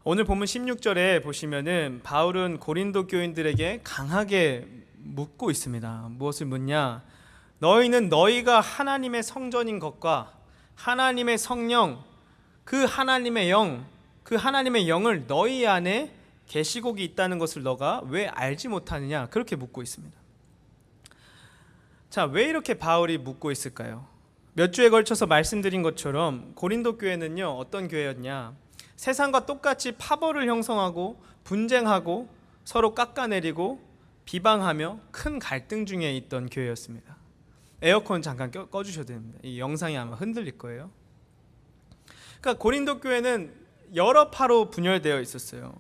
오늘 본문 16절에 보시면은 바울은 고린도 교인들에게 강하게 묻고 있습니다. 무엇을 묻냐? 너희는 너희가 하나님의 성전인 것과 하나님의 성령, 그 하나님의 영을 너희 안에 계시곡이 있다는 것을 너가 왜 알지 못하느냐? 그렇게 묻고 있습니다. 자, 왜 이렇게 바울이 묻고 있을까요? 몇 주에 걸쳐서 말씀드린 것처럼 고린도 교회는요, 어떤 교회였냐? 세상과 똑같이 파벌을 형성하고 분쟁하고 서로 깎아내리고 비방하며 큰 갈등 중에 있던 교회였습니다. 에어컨 잠깐 꺼주셔도 됩니다. 이 영상이 아마 흔들릴 거예요. 그러니까 고린도 교회는 여러 파로 분열되어 있었어요.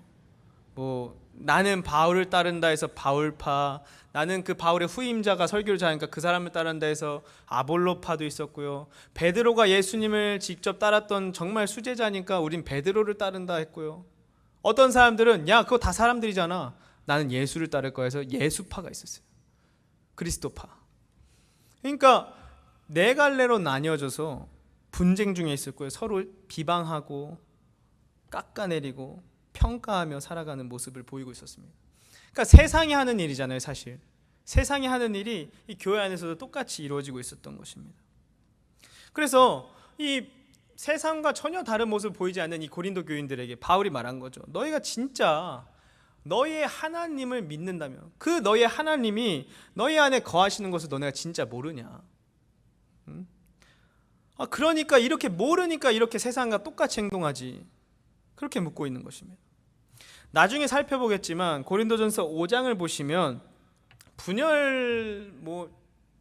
나는 바울을 따른다 해서 바울파, 나는 그 바울의 후임자가 설교를 잘하니까 그 사람을 따른다 해서 아볼로파도 있었고요. 베드로가 예수님을 직접 따랐던 정말 수제자니까 우린 베드로를 따른다 했고요. 어떤 사람들은 야, 그거 다 사람들이잖아, 나는 예수를 따를 거야 해서 예수파가 있었어요. 그리스도파. 그러니까 네 갈래로 나뉘어져서 분쟁 중에 있었고요. 서로 비방하고 깎아내리고 평가하며 살아가는 모습을 보이고 있었습니다. 그러니까 세상이 하는 일이잖아요, 사실. 세상이 하는 일이 이 교회 안에서도 똑같이 이루어지고 있었던 것입니다. 그래서 이 세상과 전혀 다른 모습을 보이지 않는 이 고린도 교인들에게 바울이 말한 거죠. 너희가 진짜 너희의 하나님을 믿는다면, 그 너희의 하나님이 너희 안에 거하시는 것을 너네가 진짜 모르냐? 그러니까 이렇게 모르니까 이렇게 세상과 똑같이 행동하지. 그렇게 묻고 있는 것입니다. 나중에 살펴보겠지만 고린도전서 5장을 보시면 분열,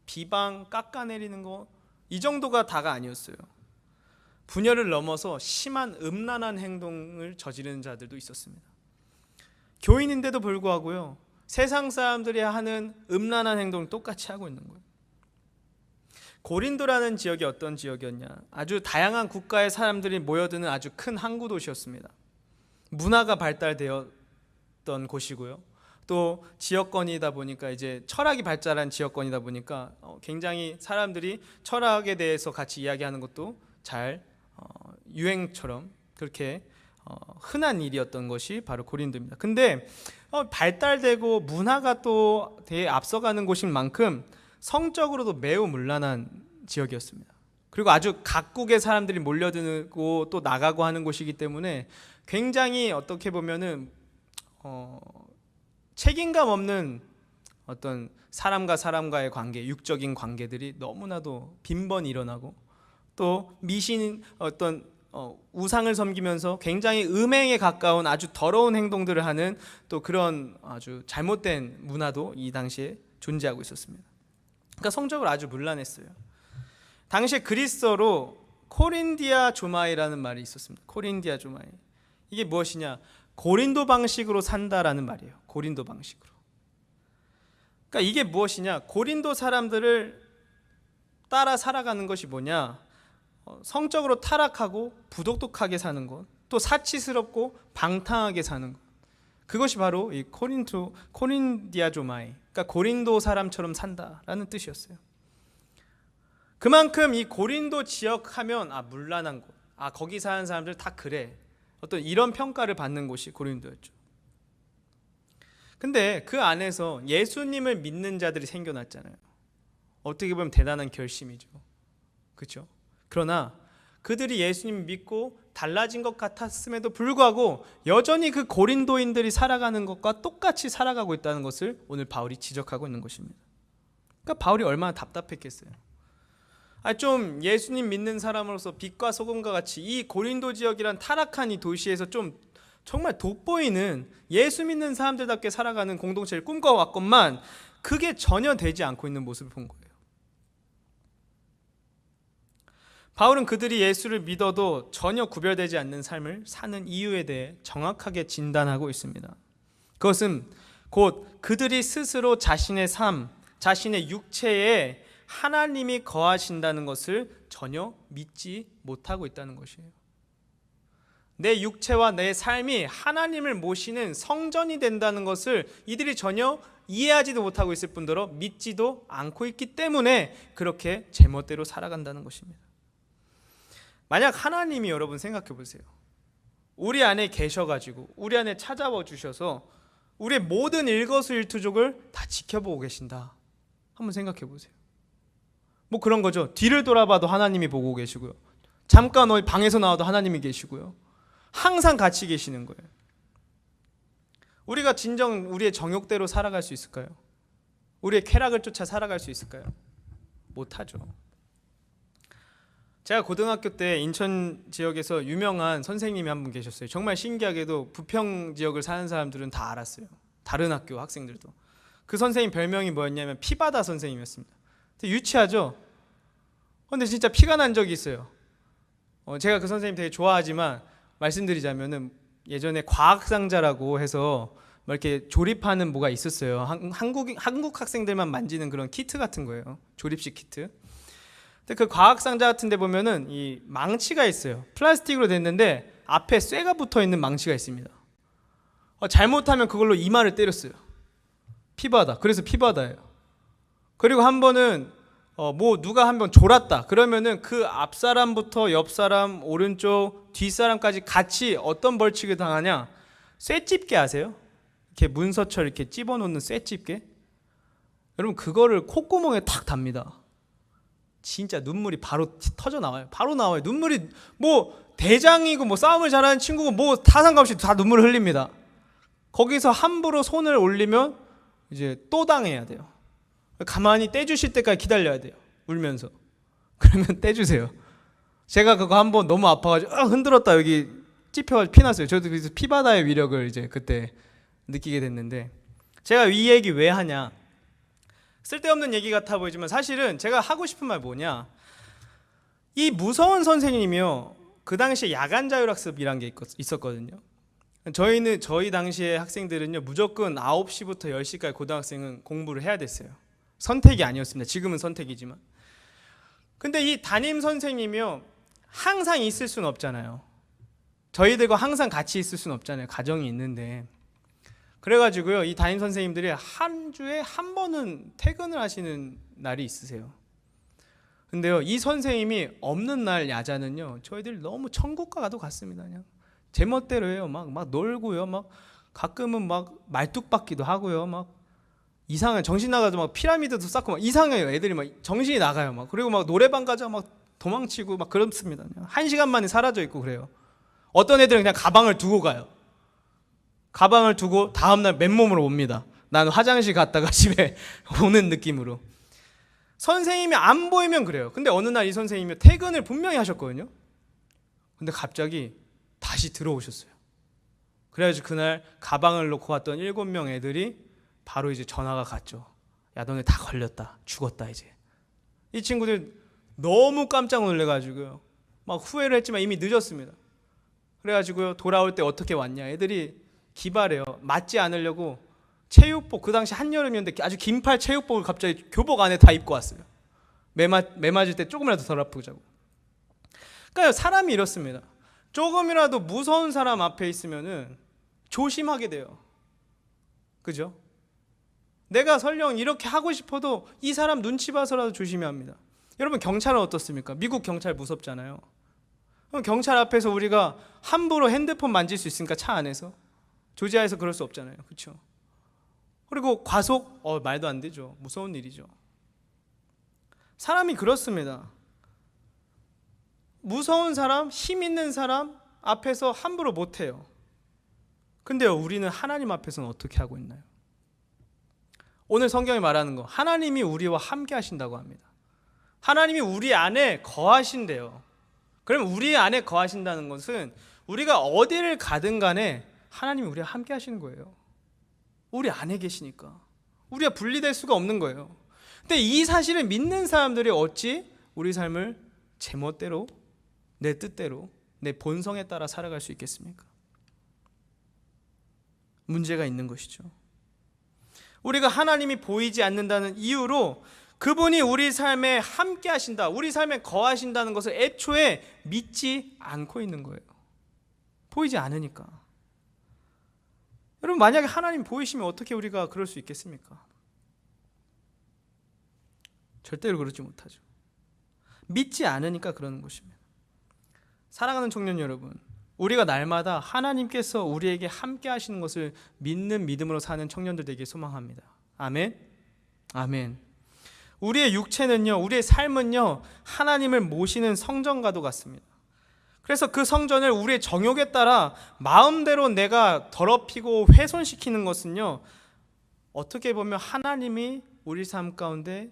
비방, 깎아내리는 거 이 정도가 다가 아니었어요. 분열을 넘어서 심한 음란한 행동을 저지르는 자들도 있었습니다. 교인인데도 불구하고요, 세상 사람들이 하는 음란한 행동을 똑같이 하고 있는 거예요. 고린도라는 지역이 어떤 지역이었냐? 아주 다양한 국가의 사람들이 모여드는 아주 큰 항구 도시였습니다. 문화가 발달되었던 곳이고요. 또 지역권이다 보니까 이제 철학이 발달한 지역권이다 보니까 굉장히 사람들이 철학에 대해서 같이 이야기하는 것도 잘 유행처럼 그렇게 흔한 일이었던 것이 바로 고린도입니다. 근데 발달되고 문화가 또 되게 앞서가는 곳인 만큼 성적으로도 매우 문란한 지역이었습니다. 그리고 아주 각국의 사람들이 몰려들고 또 나가고 하는 곳이기 때문에 굉장히 어떻게 보면은 책임감 없는 어떤 사람과 사람과의 관계, 육적인 관계들이 너무나도 빈번히 일어나고, 또 미신, 어떤 우상을 섬기면서 굉장히 음행에 가까운 아주 더러운 행동들을 하는 또 그런 아주 잘못된 문화도 이 당시에 존재하고 있었습니다. 그러니까 성적으로 아주 문란했어요. 당시에 그리스어로 코린디아 조마이라는 말이 있었습니다. 코린디아 조마이. 이게 무엇이냐? 고린도 방식으로 산다라는 말이에요. 고린도 방식으로. 그러니까 이게 무엇이냐? 고린도 사람들을 따라 살아가는 것이 뭐냐? 성적으로 타락하고 부독하게 사는 것, 또 사치스럽고 방탕하게 사는 것. 그것이 바로 이 코린디아 조마이, 그러니까 고린도 사람처럼 산다라는 뜻이었어요. 그만큼 이 고린도 지역 하면 문란한 곳, 거기 사는 사람들 다 그래, 어떤 이런 평가를 받는 곳이 고린도였죠. 근데 그 안에서 예수님을 믿는 자들이 생겨났잖아요. 어떻게 보면 대단한 결심이죠, 그렇죠? 그러나 그들이 예수님을 믿고 달라진 것 같았음에도 불구하고 여전히 그 고린도인들이 살아가는 것과 똑같이 살아가고 있다는 것을 오늘 바울이 지적하고 있는 것입니다. 그러니까 바울이 얼마나 답답했겠어요. 좀 예수님 믿는 사람으로서 빛과 소금과 같이 이 고린도 지역이란 타락한 이 도시에서 좀 정말 돋보이는 예수 믿는 사람들답게 살아가는 공동체를 꿈꿔왔건만 그게 전혀 되지 않고 있는 모습을 본 거예요. 바울은 그들이 예수를 믿어도 전혀 구별되지 않는 삶을 사는 이유에 대해 정확하게 진단하고 있습니다. 그것은 곧 그들이 스스로 자신의 삶, 자신의 육체에 하나님이 거하신다는 것을 전혀 믿지 못하고 있다는 것이에요. 내 육체와 내 삶이 하나님을 모시는 성전이 된다는 것을 이들이 전혀 이해하지도 못하고 있을 뿐더러 믿지도 않고 있기 때문에 그렇게 제멋대로 살아간다는 것입니다. 만약 하나님이, 여러분 생각해 보세요. 우리 안에 계셔가지고 우리 안에 찾아와 주셔서 우리의 모든 일거수일투족을 다 지켜보고 계신다. 한번 생각해 보세요. 뭐 그런 거죠. 뒤를 돌아봐도 하나님이 보고 계시고요. 잠깐 어디 방에서 나와도 하나님이 계시고요. 항상 같이 계시는 거예요. 우리가 진정 우리의 정욕대로 살아갈 수 있을까요? 우리의 쾌락을 쫓아 살아갈 수 있을까요? 못하죠. 제가 고등학교 때 인천 지역에서 유명한 선생님이 한 분 계셨어요. 정말 신기하게도 부평 지역을 사는 사람들은 다 알았어요. 다른 학교 학생들도. 그 선생님 별명이 뭐였냐면 피바다 선생님이었습니다. 되게 유치하죠? 근데 진짜 피가 난 적이 있어요. 제가 그 선생님 되게 좋아하지만 말씀드리자면은 예전에 과학상자라고 해서 뭐 이렇게 조립하는 뭐가 있었어요. 한국 학생들만 만지는 그런 키트 같은 거예요. 조립식 키트. 근데 그 과학상자 같은 데 보면은 이 망치가 있어요. 플라스틱으로 됐는데 앞에 쇠가 붙어 있는 망치가 있습니다. 잘못하면 그걸로 이마를 때렸어요. 피바다. 그래서 피바다예요. 그리고 한 번은 뭐 누가 한 번 졸았다. 그러면은 그 앞 사람부터 옆 사람, 오른쪽, 뒷 사람까지 같이 어떤 벌칙을 당하냐? 쇠집게 아세요? 이렇게 문서처럼 이렇게 집어놓는 쇠집게. 여러분 그거를 콧구멍에 탁 답니다. 진짜 눈물이 바로 터져 나와요. 바로 나와요. 눈물이 뭐 대장이고 뭐 싸움을 잘하는 친구고 뭐 다 상관없이 다 눈물을 흘립니다. 거기서 함부로 손을 올리면 이제 또 당해야 돼요. 가만히 떼주실 때까지 기다려야 돼요. 울면서. 그러면 떼주세요. 제가 그거 한번 너무 아파가지고 흔들었다 여기 찝혀가지고 피났어요. 저도 그래서 피바다의 위력을 이제 그때 느끼게 됐는데, 제가 이 얘기 왜 하냐? 쓸데없는 얘기 같아 보이지만 사실은 제가 하고 싶은 말 뭐냐, 이 무서운 선생님이요, 그 당시에 야간 자율학습이란 게 있었거든요. 저희 당시에 학생들은요 무조건 9시부터 10시까지 고등학생은 공부를 해야 됐어요. 선택이 아니었습니다. 지금은 선택이지만. 근데 이 담임 선생님이요 항상 있을 수는 없잖아요. 저희들과 항상 같이 있을 수는 없잖아요. 가정이 있는데. 그래가지고요 이 담임 선생님들이 한 주에 한 번은 퇴근을 하시는 날이 있으세요. 근데요 이 선생님이 없는 날 야자는요 저희들 너무 천국과 가도 같습니다. 그냥 제멋대로 해요. 막 놀고요. 막 가끔은 막 말뚝박기도 하고요. 막 이상한 정신 나가서 막 피라미드도 쌓고 막 이상해요. 애들이 막 정신이 나가요. 막 그리고 막 노래방 가자 막 도망치고 막 그렇습니다. 그냥 1시간 만에 사라져 있고 그래요. 어떤 애들은 그냥 가방을 두고 가요. 가방을 두고 다음날 맨몸으로 옵니다. 나는 화장실 갔다가 집에 오는 느낌으로. 선생님이 안 보이면 그래요. 근데 어느 날 이 선생님이 퇴근을 분명히 하셨거든요. 근데 갑자기 다시 들어오셨어요. 그래가지고 그날 가방을 놓고 왔던 7명 애들이 바로 이제 전화가 갔죠. 야 너네 다 걸렸다. 죽었다 이제. 이 친구들 너무 깜짝 놀래가지고요. 막 후회를 했지만 이미 늦었습니다. 그래가지고요 돌아올 때 어떻게 왔냐. 애들이 기발해요. 맞지 않으려고 체육복, 그 당시 한여름이었는데 아주 긴팔 체육복을 갑자기 교복 안에 다 입고 왔어요. 매 맞을 때 조금이라도 덜 아프자고. 그러니까 사람이 이렇습니다. 조금이라도 무서운 사람 앞에 있으면은 조심하게 돼요. 그죠? 내가 설령 이렇게 하고 싶어도 이 사람 눈치 봐서라도 조심해야 합니다. 여러분 경찰은 어떻습니까? 미국 경찰 무섭잖아요. 그럼 경찰 앞에서 우리가 함부로 핸드폰 만질 수 있으니까 차 안에서. 조지아에서 그럴 수 없잖아요. 그렇죠? 그리고 과속? 말도 안 되죠. 무서운 일이죠. 사람이 그렇습니다. 무서운 사람, 힘 있는 사람 앞에서 함부로 못해요. 근데요 우리는 하나님 앞에서는 어떻게 하고 있나요? 오늘 성경이 말하는 거, 하나님이 우리와 함께 하신다고 합니다. 하나님이 우리 안에 거하신대요. 그럼 우리 안에 거하신다는 것은 우리가 어디를 가든 간에 하나님이 우리와 함께 하시는 거예요. 우리 안에 계시니까 우리가 분리될 수가 없는 거예요. 근데 이 사실을 믿는 사람들이 어찌 우리 삶을 제멋대로, 내 뜻대로, 내 본성에 따라 살아갈 수 있겠습니까? 문제가 있는 것이죠. 우리가 하나님이 보이지 않는다는 이유로 그분이 우리 삶에 함께 하신다, 우리 삶에 거하신다는 것을 애초에 믿지 않고 있는 거예요. 보이지 않으니까. 여러분 만약에 하나님 보이시면 어떻게 우리가 그럴 수 있겠습니까? 절대로 그렇지 못하죠. 믿지 않으니까 그러는 것입니다. 사랑하는 청년 여러분, 우리가 날마다 하나님께서 우리에게 함께 하시는 것을 믿는 믿음으로 사는 청년들 되길 소망합니다. 아멘. 아멘. 우리의 육체는요, 우리의 삶은요, 하나님을 모시는 성전과도 같습니다. 그래서 그 성전을 우리의 정욕에 따라 마음대로 내가 더럽히고 훼손시키는 것은요, 어떻게 보면 하나님이 우리 삶 가운데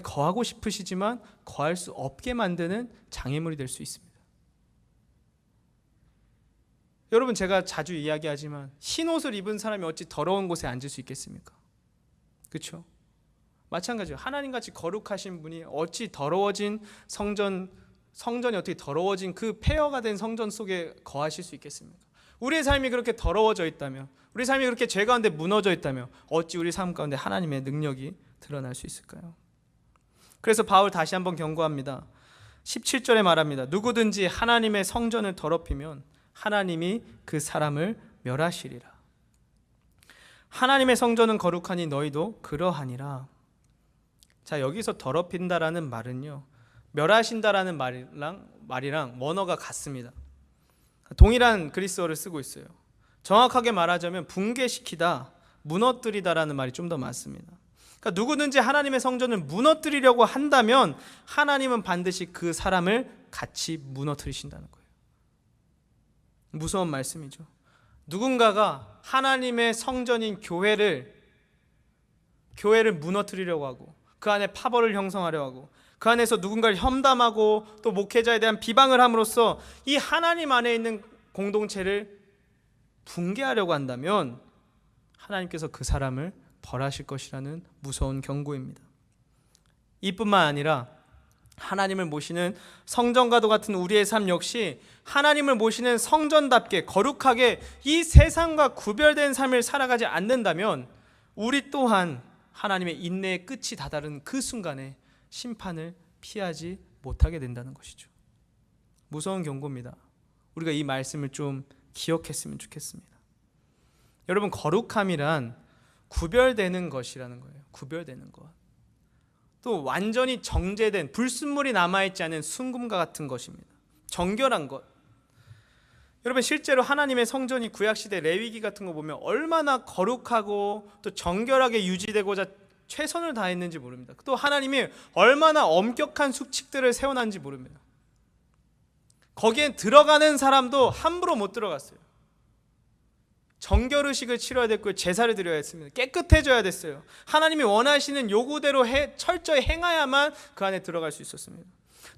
거하고 싶으시지만 거할 수 없게 만드는 장애물이 될 수 있습니다. 여러분, 제가 자주 이야기하지만 흰 옷을 입은 사람이 어찌 더러운 곳에 앉을 수 있겠습니까? 그렇죠? 마찬가지로 하나님같이 거룩하신 분이 어찌 더러워진 성전이 어떻게 더러워진 그 폐허가 된 성전 속에 거하실 수 있겠습니까? 우리의 삶이 그렇게 더러워져 있다면, 우리 삶이 그렇게 죄 가운데 무너져 있다면 어찌 우리 삶 가운데 하나님의 능력이 드러날 수 있을까요? 그래서 바울 다시 한번 경고합니다. 17절에 말합니다. 누구든지 하나님의 성전을 더럽히면 하나님이 그 사람을 멸하시리라. 하나님의 성전은 거룩하니 너희도 그러하니라. 자, 여기서 더럽힌다라는 말은요, 멸하신다라는 말이랑 원어가 같습니다. 동일한 그리스어를 쓰고 있어요. 정확하게 말하자면 붕괴시키다, 무너뜨리다라는 말이 좀 더 맞습니다. 그러니까 누구든지 하나님의 성전을 무너뜨리려고 한다면 하나님은 반드시 그 사람을 같이 무너뜨리신다는 거예요. 무서운 말씀이죠. 누군가가 하나님의 성전인 교회를 무너뜨리려고 하고 그 안에 파벌을 형성하려 하고 그 안에서 누군가를 험담하고 또 목회자에 대한 비방을 함으로써 이 하나님 안에 있는 공동체를 붕괴하려고 한다면 하나님께서 그 사람을 벌하실 것이라는 무서운 경고입니다. 이뿐만 아니라 하나님을 모시는 성전과도 같은 우리의 삶 역시 하나님을 모시는 성전답게 거룩하게 이 세상과 구별된 삶을 살아가지 않는다면 우리 또한 하나님의 인내의 끝이 다다른 그 순간에 심판을 피하지 못하게 된다는 것이죠. 무서운 경고입니다. 우리가 이 말씀을 좀 기억했으면 좋겠습니다. 여러분, 거룩함이란 구별되는 것이라는 거예요. 구별되는 것. 또 완전히 정제된 불순물이 남아있지 않은 순금과 같은 것입니다. 정결한 것. 여러분, 실제로 하나님의 성전이 구약시대 레위기 같은 거 보면 얼마나 거룩하고 또 정결하게 유지되고자 최선을 다했는지 모릅니다. 또 하나님이 얼마나 엄격한 수칙들을 세워놨는지 모릅니다. 거기에 들어가는 사람도 함부로 못 들어갔어요. 정결의식을 치러야 됐고요, 제사를 드려야 했습니다. 깨끗해져야 됐어요. 하나님이 원하시는 요구대로 철저히 행해야만 그 안에 들어갈 수 있었습니다.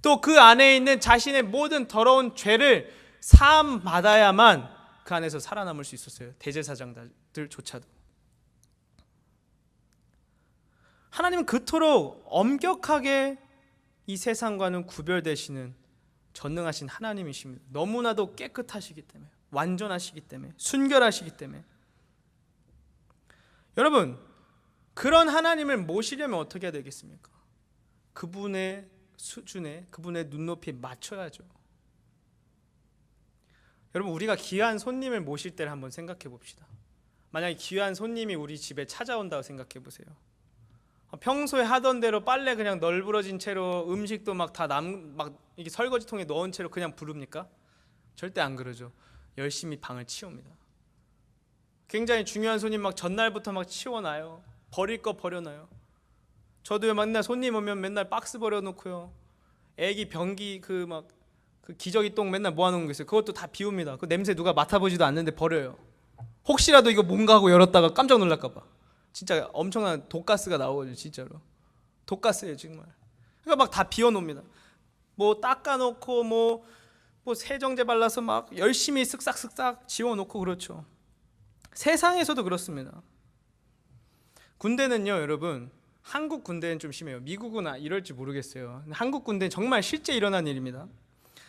또 그 안에 있는 자신의 모든 더러운 죄를 사함 받아야만 그 안에서 살아남을 수 있었어요. 대제사장들조차도. 하나님은 그토록 엄격하게 이 세상과는 구별되시는 전능하신 하나님이십니다. 너무나도 깨끗하시기 때문에, 완전하시기 때문에, 순결하시기 때문에. 여러분, 그런 하나님을 모시려면 어떻게 해야 되겠습니까? 그분의 수준에, 그분의 눈높이에 맞춰야죠. 여러분, 우리가 귀한 손님을 모실 때를 한번 생각해 봅시다. 만약에 귀한 손님이 우리 집에 찾아온다고 생각해 보세요. 평소에 하던 대로 빨래 그냥 널브러진 채로 음식도 막 이게 설거지통에 넣은 채로 그냥 부릅니까? 절대 안 그러죠. 열심히 방을 치웁니다. 굉장히 중요한 손님 막 전날부터 막 치워놔요. 버릴 거 버려놔요. 저도 맨날 손님 오면 맨날 박스 버려놓고요. 애기 변기 그 기저귀 똥 맨날 모아놓은 거 있어요. 그것도 다 비웁니다. 그 냄새 누가 맡아보지도 않는데 버려요. 혹시라도 이거 뭔가 하고 열었다가 깜짝 놀랄까봐. 진짜 엄청난 독가스가 나오거든요. 진짜로 독가스예요 정말. 그러니까 막 다 비워놓습니다. 뭐 닦아놓고 뭐 세정제 발라서 막 열심히 쓱싹쓱싹 지워놓고 그렇죠. 세상에서도 그렇습니다. 군대는요, 여러분, 한국 군대는 좀 심해요. 미국은 이럴지 모르겠어요. 한국 군대는 정말 실제 일어난 일입니다.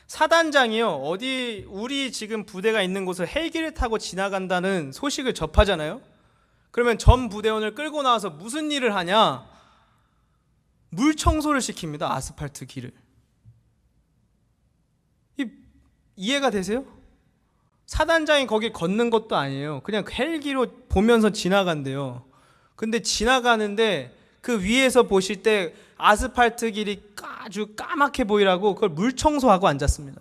사단장이요, 우리 지금 부대가 있는 곳을 헬기를 타고 지나간다는 소식을 접하잖아요. 그러면 전 부대원을 끌고 나와서 무슨 일을 하냐? 물 청소를 시킵니다. 아스팔트 길을. 이해가 되세요? 사단장이 거기 걷는 것도 아니에요. 그냥 헬기로 보면서 지나간대요. 근데 지나가는데 그 위에서 보실 때 아스팔트 길이 아주 까맣게 보이라고 그걸 물 청소하고 앉았습니다.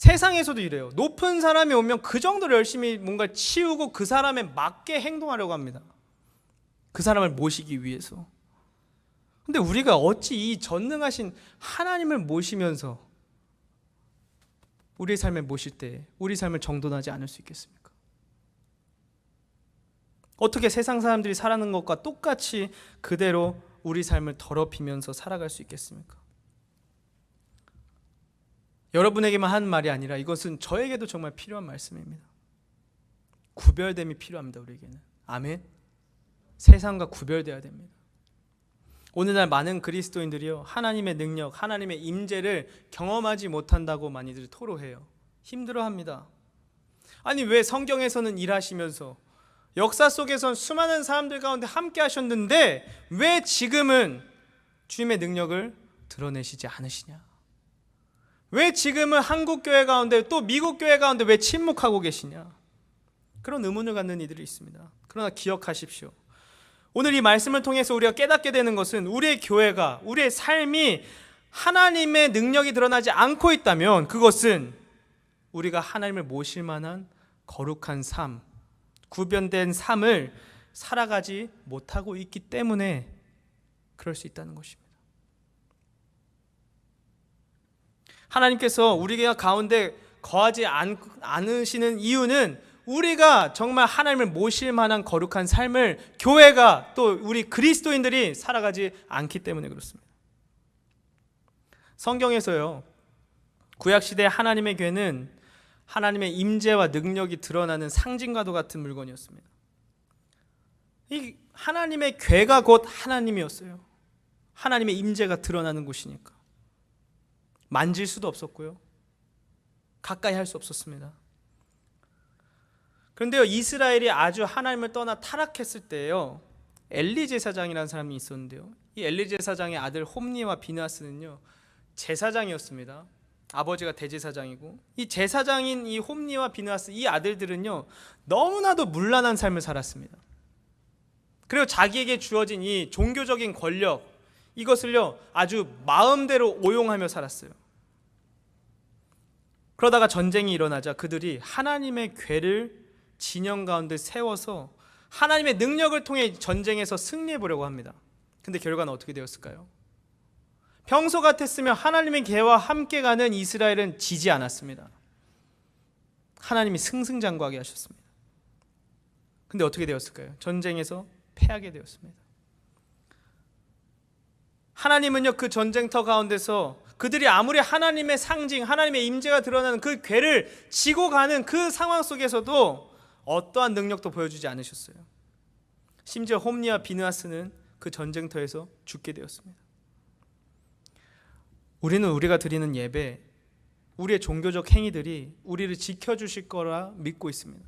세상에서도 이래요. 높은 사람이 오면 그 정도로 열심히 뭔가 치우고 그 사람에 맞게 행동하려고 합니다. 그 사람을 모시기 위해서. 근데 우리가 어찌 이 전능하신 하나님을 모시면서 우리의 삶을 모실 때 우리 삶을 정돈하지 않을 수 있겠습니까? 어떻게 세상 사람들이 살아가는 것과 똑같이 그대로 우리 삶을 더럽히면서 살아갈 수 있겠습니까? 여러분에게만 하는 말이 아니라 이것은 저에게도 정말 필요한 말씀입니다. 구별됨이 필요합니다. 우리에게는. 아멘. 세상과 구별되어야 됩니다. 오늘날 많은 그리스도인들이요, 하나님의 능력, 하나님의 임재를 경험하지 못한다고 많이들 토로해요. 힘들어합니다. 아니, 왜 성경에서는 일하시면서 역사 속에선 수많은 사람들 가운데 함께 하셨는데 왜 지금은 주님의 능력을 드러내시지 않으시냐? 왜 지금은 한국 교회 가운데 또 미국 교회 가운데 왜 침묵하고 계시냐? 그런 의문을 갖는 이들이 있습니다. 그러나 기억하십시오. 오늘 이 말씀을 통해서 우리가 깨닫게 되는 것은 우리의 교회가, 우리의 삶이 하나님의 능력이 드러나지 않고 있다면 그것은 우리가 하나님을 모실 만한 거룩한 삶, 구별된 삶을 살아가지 못하고 있기 때문에 그럴 수 있다는 것입니다. 하나님께서 우리가 가운데 거하지 않으시는 이유는 우리가 정말 하나님을 모실 만한 거룩한 삶을 교회가 또 우리 그리스도인들이 살아가지 않기 때문에 그렇습니다. 성경에서요, 구약시대 하나님의 교회는 하나님의 임재와 능력이 드러나는 상징과도 같은 물건이었습니다. 이 하나님의 궤가 곧 하나님이었어요. 하나님의 임재가 드러나는 곳이니까 만질 수도 없었고요, 가까이 할 수 없었습니다. 그런데요, 이스라엘이 아주 하나님을 떠나 타락했을 때요, 엘리 제사장이라는 사람이 있었는데요, 이 엘리 제사장의 아들 홈니와 비느하스는요 제사장이었습니다. 아버지가 대제사장이고, 이 제사장인 이 홈니와 비느하스, 이 아들들은요 너무나도 문란한 삶을 살았습니다. 그리고 자기에게 주어진 이 종교적인 권력, 이것을요 아주 마음대로 오용하며 살았어요. 그러다가 전쟁이 일어나자 그들이 하나님의 궤를 진영 가운데 세워서 하나님의 능력을 통해 전쟁에서 승리해 보려고 합니다. 근데 결과는 어떻게 되었을까요? 평소 같았으면 하나님의 궤와 함께 가는 이스라엘은 지지 않았습니다. 하나님이 승승장구하게 하셨습니다. 근데 어떻게 되었을까요? 전쟁에서 패하게 되었습니다. 하나님은요 그 전쟁터 가운데서 그들이 아무리 하나님의 상징, 하나님의 임재가 드러나는 그 궤를 지고 가는 그 상황 속에서도 어떠한 능력도 보여주지 않으셨어요. 심지어 홈니와 비느하스는 그 전쟁터에서 죽게 되었습니다. 우리는 우리가 드리는 예배, 우리의 종교적 행위들이 우리를 지켜주실 거라 믿고 있습니다.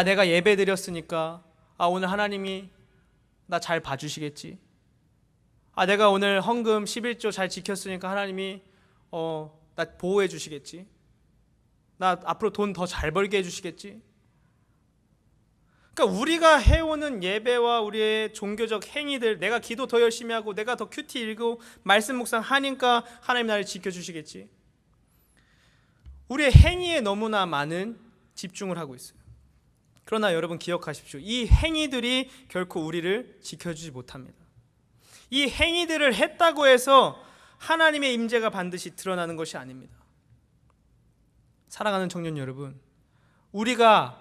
내가 예배 드렸으니까 오늘 하나님이 나 잘 봐주시겠지. 내가 오늘 헌금 11조 잘 지켰으니까 하나님이 나 보호해 주시겠지. 나 앞으로 돈 더 잘 벌게 해주시겠지. 그러니까 우리가 해오는 예배와 우리의 종교적 행위들, 내가 기도 더 열심히 하고 내가 더 큐티 읽고 말씀 묵상하니까 하나님 나를 지켜주시겠지. 우리의 행위에 너무나 많은 집중을 하고 있어요. 그러나 여러분 기억하십시오. 이 행위들이 결코 우리를 지켜주지 못합니다. 이 행위들을 했다고 해서 하나님의 임재가 반드시 드러나는 것이 아닙니다. 사랑하는 청년 여러분, 우리가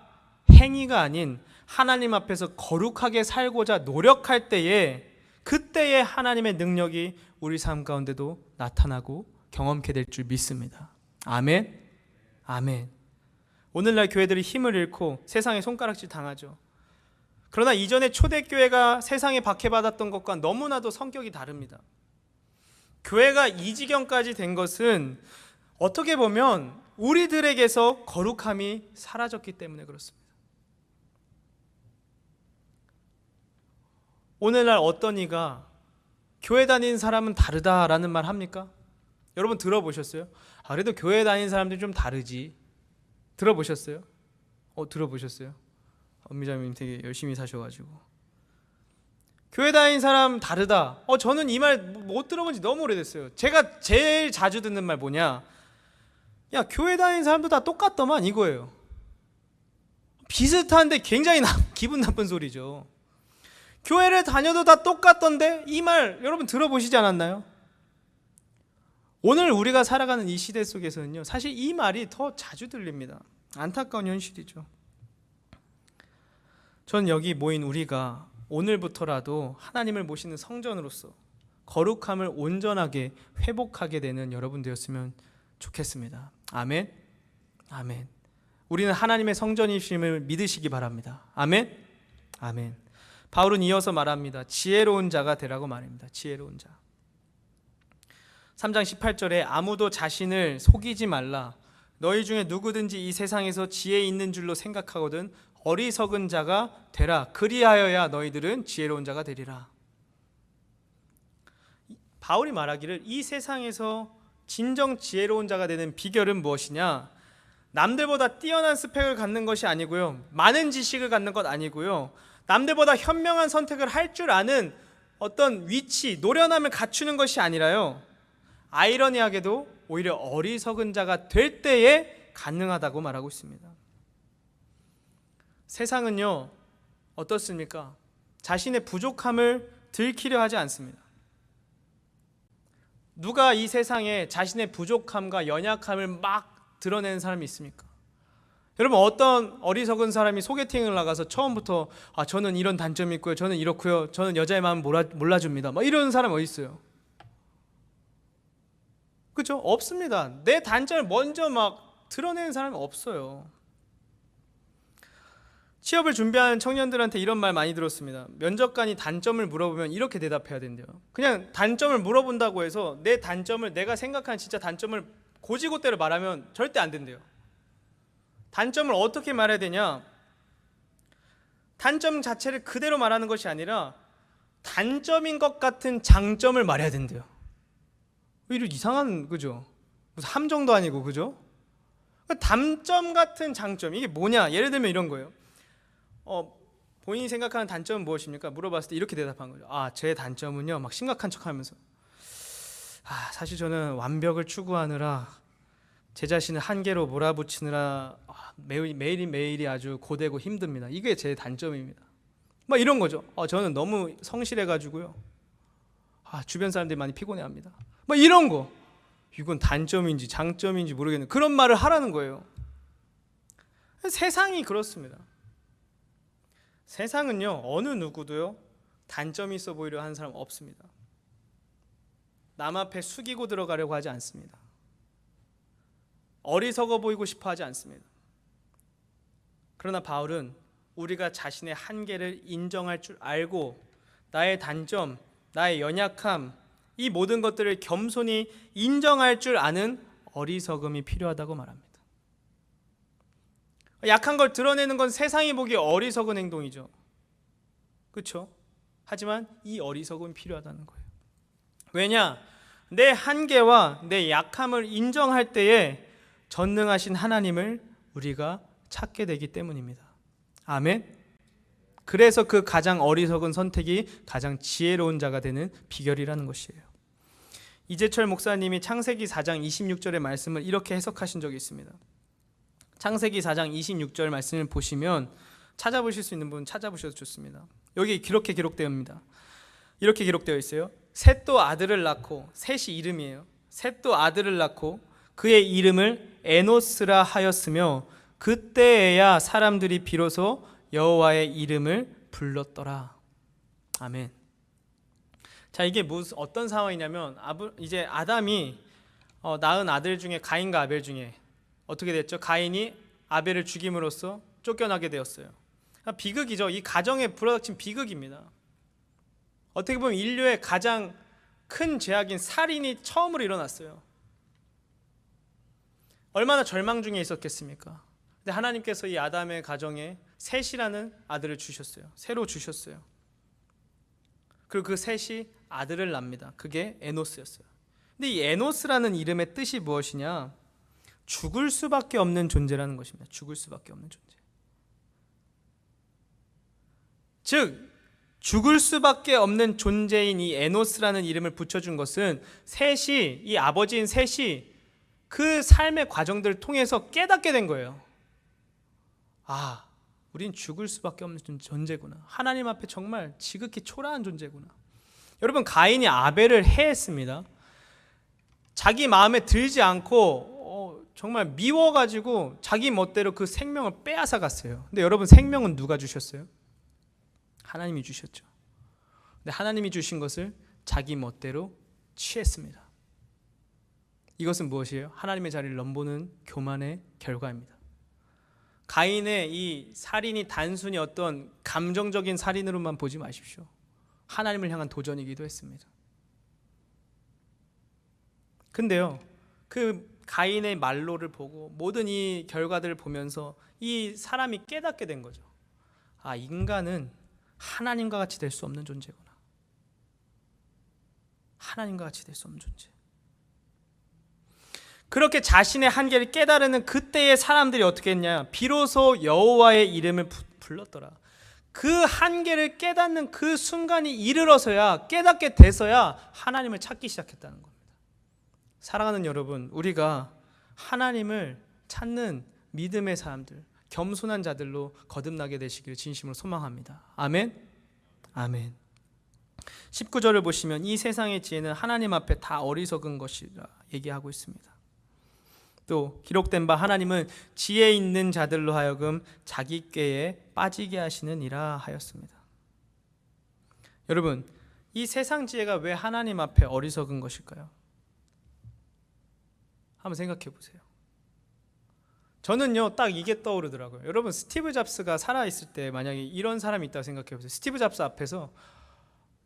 행위가 아닌 하나님 앞에서 거룩하게 살고자 노력할 때에, 그때에 하나님의 능력이 우리 삶 가운데도 나타나고 경험케 될 줄 믿습니다. 아멘. 아멘. 오늘날 교회들이 힘을 잃고 세상에 손가락질 당하죠. 그러나 이전에 초대교회가 세상에 박해받았던 것과 너무나도 성격이 다릅니다. 교회가 이 지경까지 된 것은 어떻게 보면 우리들에게서 거룩함이 사라졌기 때문에 그렇습니다. 오늘날 어떤 이가 교회 다니는 사람은 다르다라는 말 합니까? 여러분 들어보셨어요? 그래도 교회 다니는 사람들이 좀 다르지. 들어보셨어요? 들어보셨어요? 엄미자님 되게 열심히 사셔가지고 교회 다니는 사람 다르다. 저는 이 말 못 들어본 지 너무 오래됐어요. 제가 제일 자주 듣는 말 뭐냐? 야, 교회 다니는 사람도 다 똑같더만 이거예요. 비슷한데 굉장히 기분 나쁜 소리죠. 교회를 다녀도 다 똑같던데, 이 말 여러분 들어보시지 않았나요? 오늘 우리가 살아가는 이 시대 속에서는요, 사실 이 말이 더 자주 들립니다. 안타까운 현실이죠. 전 여기 모인 우리가 오늘부터라도 하나님을 모시는 성전으로서 거룩함을 온전하게 회복하게 되는 여러분 되었으면 좋겠습니다. 아멘. 아멘. 우리는 하나님의 성전이심을 믿으시기 바랍니다. 아멘. 아멘. 바울은 이어서 말합니다. 지혜로운 자가 되라고 말합니다. 지혜로운 자. 3장 18절에 아무도 자신을 속이지 말라. 너희 중에 누구든지 이 세상에서 지혜 있는 줄로 생각하거든 어리석은 자가 되라. 그리하여야 너희들은 지혜로운 자가 되리라. 바울이 말하기를 이 세상에서 진정 지혜로운 자가 되는 비결은 무엇이냐? 남들보다 뛰어난 스펙을 갖는 것이 아니고요, 많은 지식을 갖는 것 아니고요, 남들보다 현명한 선택을 할 줄 아는 어떤 위치, 노련함을 갖추는 것이 아니라요, 아이러니하게도 오히려 어리석은 자가 될 때에 가능하다고 말하고 있습니다. 세상은요, 어떻습니까? 자신의 부족함을 들키려 하지 않습니다. 누가 이 세상에 자신의 부족함과 연약함을 막 드러내는 사람이 있습니까? 여러분, 어떤 어리석은 사람이 소개팅을 나가서 처음부터 저는 이런 단점이 있고요, 저는 이렇고요, 저는 여자의 마음 몰라줍니다, 막 이런 사람 어디 있어요? 그렇죠? 없습니다. 내 단점을 먼저 막 드러내는 사람이 없어요. 취업을 준비하는 청년들한테 이런 말 많이 들었습니다. 면접관이 단점을 물어보면 이렇게 대답해야 된대요. 그냥 단점을 물어본다고 해서 내 단점을, 내가 생각하는 진짜 단점을 고지고대로 말하면 절대 안 된대요. 단점을 어떻게 말해야 되냐? 단점 자체를 그대로 말하는 것이 아니라 단점인 것 같은 장점을 말해야 된대요. 이런 이상한, 그죠? 무슨 함정도 아니고, 그죠? 단점 같은 장점, 이게 뭐냐? 예를 들면 이런 거예요. 본인이 생각하는 단점은 무엇입니까? 물어봤을 때 이렇게 대답한 거죠. 제 단점은요, 막 심각한 척하면서, 사실 저는 완벽을 추구하느라 제 자신을 한계로 몰아붙이느라 매일이 아주 고되고 힘듭니다. 이게 제 단점입니다. 막 이런 거죠. 저는 너무 성실해가지고요, 주변 사람들이 많이 피곤해합니다. 막 이런 거. 이건 단점인지 장점인지 모르겠는 그런 말을 하라는 거예요. 세상이 그렇습니다. 세상은요, 어느 누구도요 단점이 있어 보이려 하는 사람 없습니다. 남 앞에 숙이고 들어가려고 하지 않습니다. 어리석어 보이고 싶어 하지 않습니다. 그러나 바울은 우리가 자신의 한계를 인정할 줄 알고 나의 단점, 나의 연약함, 이 모든 것들을 겸손히 인정할 줄 아는 어리석음이 필요하다고 말합니다. 약한 걸 드러내는 건 세상이 보기에 어리석은 행동이죠. 그렇죠? 하지만 이 어리석음이 필요하다는 거예요. 왜냐? 내 한계와 내 약함을 인정할 때에 전능하신 하나님을 우리가 찾게 되기 때문입니다. 아멘. 그래서 그 가장 어리석은 선택이 가장 지혜로운 자가 되는 비결이라는 것이에요. 이재철 목사님이 창세기 4장 26절의 말씀을 이렇게 해석하신 적이 있습니다. 창세기 4장 26절 말씀을 보시면, 찾아보실 수 있는 분 찾아보셔도 좋습니다. 여기 이렇게 기록되어입니다. 이렇게 기록되어 있어요. 셋도 아들을 낳고, 셋이 이름이에요. 셋도 아들을 낳고 그의 이름을 에노스라 하였으며 그때에야 사람들이 비로소 여호와의 이름을 불렀더라. 아멘. 자, 이게 어떤 상황이냐면, 이제 아담이 낳은 아들 중에 가인과 아벨 중에 어떻게 됐죠? 가인이 아벨을 죽임으로써 쫓겨나게 되었어요. 비극이죠. 이 가정에 불어닥친 비극입니다. 어떻게 보면 인류의 가장 큰 죄악인 살인이 처음으로 일어났어요. 얼마나 절망 중에 있었겠습니까? 근데 하나님께서 이 아담의 가정에 셋이라는 아들을 주셨어요. 새로 주셨어요. 그리고 그 셋이 아들을 낳습니다. 그게 에노스였어요. 근데 이 에노스라는 이름의 뜻이 무엇이냐? 죽을 수밖에 없는 존재라는 것입니다. 죽을 수밖에 없는 존재. 즉, 죽을 수밖에 없는 존재인 이 에노스라는 이름을 붙여준 것은 셋이, 이 아버지인 셋이 그 삶의 과정들을 통해서 깨닫게 된 거예요. 아, 우린 죽을 수밖에 없는 존재구나. 하나님 앞에 정말 지극히 초라한 존재구나. 여러분, 가인이 아벨을 해했습니다. 자기 마음에 들지 않고 정말 미워가지고 자기 멋대로 그 생명을 빼앗아 갔어요. 근데 여러분, 생명은 누가 주셨어요? 하나님이 주셨죠. 근데 하나님이 주신 것을 자기 멋대로 취했습니다. 이것은 무엇이에요? 하나님의 자리를 넘보는 교만의 결과입니다. 가인의 이 살인이 단순히 어떤 감정적인 살인으로만 보지 마십시오. 하나님을 향한 도전이기도 했습니다. 근데요, 그 가인의 말로를 보고 모든 이 결과들을 보면서 이 사람이 깨닫게 된 거죠. 아, 인간은 하나님과 같이 될 수 없는 존재구나. 하나님과 같이 될 수 없는 존재. 그렇게 자신의 한계를 깨달은 그때의 사람들이 어떻게 했냐? 비로소 여호와의 이름을 불렀더라. 그 한계를 깨닫는 그 순간이 이르러서야, 깨닫게 돼서야 하나님을 찾기 시작했다는 겁니다. 사랑하는 여러분, 우리가 하나님을 찾는 믿음의 사람들, 겸손한 자들로 거듭나게 되시기를 진심으로 소망합니다. 아멘. 아멘. 19절을 보시면 이 세상의 지혜는 하나님 앞에 다 어리석은 것이라 얘기하고 있습니다. 또 기록된 바 하나님은 지혜 있는 자들로 하여금 자기 꾀에 빠지게 하시느니라 하였습니다. 여러분, 이 세상 지혜가 왜 하나님 앞에 어리석은 것일까요? 한번 생각해 보세요. 저는요, 딱 이게 떠오르더라고요. 여러분, 스티브 잡스가 살아있을 때 만약에 이런 사람이 있다고 생각해 보세요. 스티브 잡스 앞에서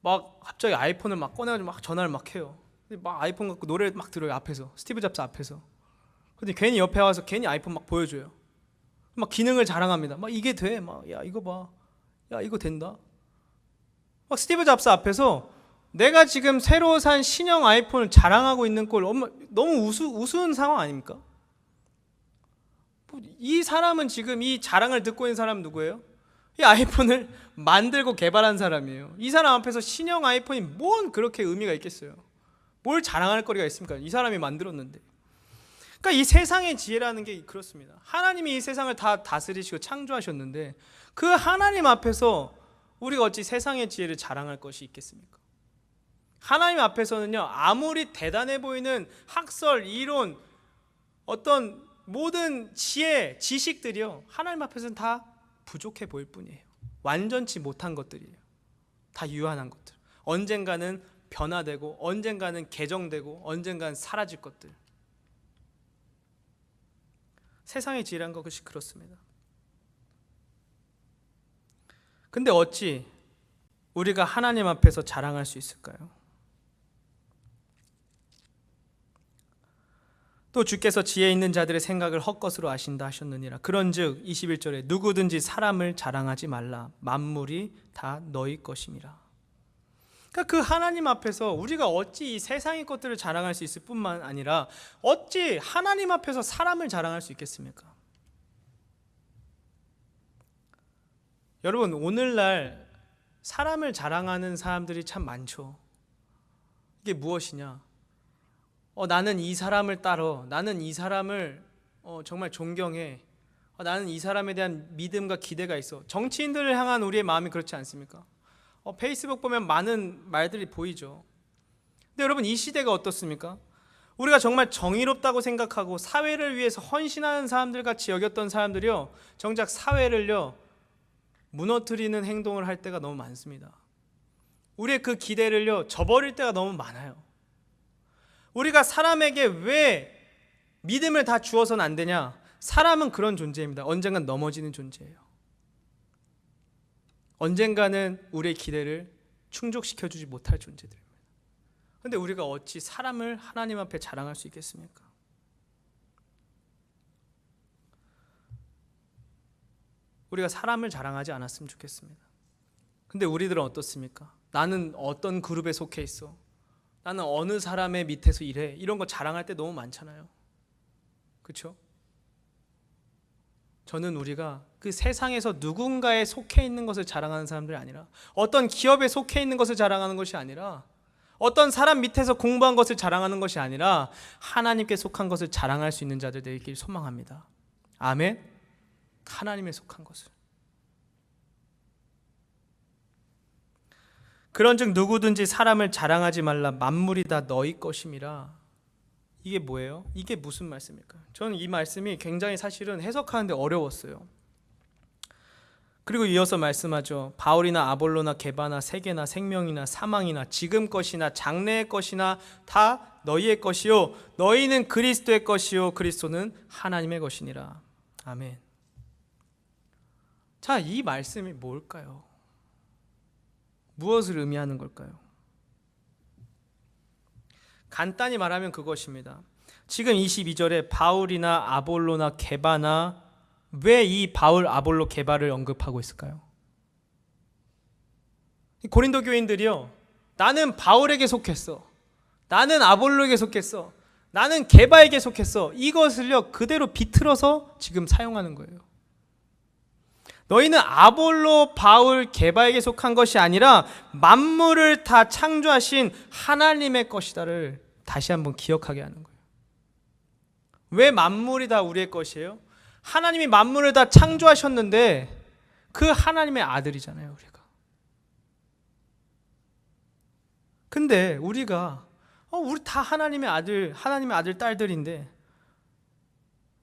막 갑자기 아이폰을 막 꺼내가지고 막 전화를 막 해요. 막 아이폰 갖고 노래를 막 들어요, 앞에서. 스티브 잡스 앞에서. 근데 괜히 옆에 와서 괜히 아이폰 막 보여줘요. 막 기능을 자랑합니다. 막 이게 돼. 막 야, 이거 봐. 야, 이거 된다. 막 스티브 잡스 앞에서 내가 지금 새로 산 신형 아이폰을 자랑하고 있는 걸 너무 우스운 상황 아닙니까? 이 사람은 지금 이 자랑을 듣고 있는 사람은 누구예요? 이 아이폰을 만들고 개발한 사람이에요. 이 사람 앞에서 신형 아이폰이 뭔 그렇게 의미가 있겠어요? 뭘 자랑할 거리가 있습니까? 이 사람이 만들었는데. 그러니까 이 세상의 지혜라는 게 그렇습니다. 하나님이 이 세상을 다 다스리시고 창조하셨는데 그 하나님 앞에서 우리가 어찌 세상의 지혜를 자랑할 것이 있겠습니까? 하나님 앞에서는요, 아무리 대단해 보이는 학설, 이론, 어떤 모든 지혜, 지식들이요, 하나님 앞에서는 다 부족해 보일 뿐이에요. 완전치 못한 것들이에요. 다 유한한 것들. 언젠가는 변화되고 언젠가는 개정되고 언젠가는 사라질 것들. 세상의 지혜란 것이 그렇습니다. 근데 어찌 우리가 하나님 앞에서 자랑할 수 있을까요? 또 주께서 지혜 있는 자들의 생각을 헛것으로 아신다 하셨느니라. 그런즉 21절에 누구든지 사람을 자랑하지 말라. 만물이 다 너희 것임이라. 그러니까 그 하나님 앞에서 우리가 어찌 이 세상의 것들을 자랑할 수 있을 뿐만 아니라 어찌 하나님 앞에서 사람을 자랑할 수 있겠습니까? 여러분, 오늘날 사람을 자랑하는 사람들이 참 많죠. 이게 무엇이냐? 나는 이 사람을 따러, 나는 이 사람을 정말 존경해. 나는 이 사람에 대한 믿음과 기대가 있어. 정치인들을 향한 우리의 마음이 그렇지 않습니까? 페이스북 보면 많은 말들이 보이죠. 근데 여러분, 이 시대가 어떻습니까? 우리가 정말 정의롭다고 생각하고 사회를 위해서 헌신하는 사람들 같이 여겼던 사람들이요, 정작 사회를요 무너뜨리는 행동을 할 때가 너무 많습니다. 우리의 그 기대를요 저버릴 때가 너무 많아요. 우리가 사람에게 왜 믿음을 다 주어서는 안 되냐? 사람은 그런 존재입니다. 언젠간 넘어지는 존재예요. 언젠가는 우리의 기대를 충족시켜주지 못할 존재들입니다. 그런데 우리가 어찌 사람을 하나님 앞에 자랑할 수 있겠습니까? 우리가 사람을 자랑하지 않았으면 좋겠습니다. 근데 우리들은 어떻습니까? 나는 어떤 그룹에 속해 있어. 나는 어느 사람의 밑에서 일해. 이런 거 자랑할 때 너무 많잖아요. 그렇죠? 저는 우리가 그 세상에서 누군가에 속해 있는 것을 자랑하는 사람들이 아니라, 어떤 기업에 속해 있는 것을 자랑하는 것이 아니라, 어떤 사람 밑에서 공부한 것을 자랑하는 것이 아니라 하나님께 속한 것을 자랑할 수 있는 자들 되길 소망합니다. 아멘. 하나님에 속한 것을. 그런즉 누구든지 사람을 자랑하지 말라. 만물이 다 너희 것임이라. 이게 뭐예요? 이게 무슨 말씀일까요? 저는 이 말씀이 굉장히 사실은 해석하는데 어려웠어요. 그리고 이어서 말씀하죠. 바울이나 아볼로나 게바나 세계나 생명이나 사망이나 지금 것이나 장래의 것이나 다 너희의 것이요 너희는 그리스도의 것이요 그리스도는 하나님의 것이니라. 아멘. 자, 이 말씀이 뭘까요? 무엇을 의미하는 걸까요? 간단히 말하면 그것입니다. 지금 22절에 바울이나 아볼로나 게바나, 왜 이 바울, 아볼로, 게바를 언급하고 있을까요? 고린도 교인들이요, 나는 바울에게 속했어, 나는 아볼로에게 속했어, 나는 게바에게 속했어, 이것을요 그대로 비틀어서 지금 사용하는 거예요. 너희는 아볼로, 바울, 게바에게 속한 것이 아니라 만물을 다 창조하신 하나님의 것이다를 다시 한번 기억하게 하는 거예요. 왜 만물이 다 우리의 것이에요? 하나님이 만물을 다 창조하셨는데 그 하나님의 아들이잖아요, 우리가. 근데 우리가 우리 다 하나님의 아들 딸들인데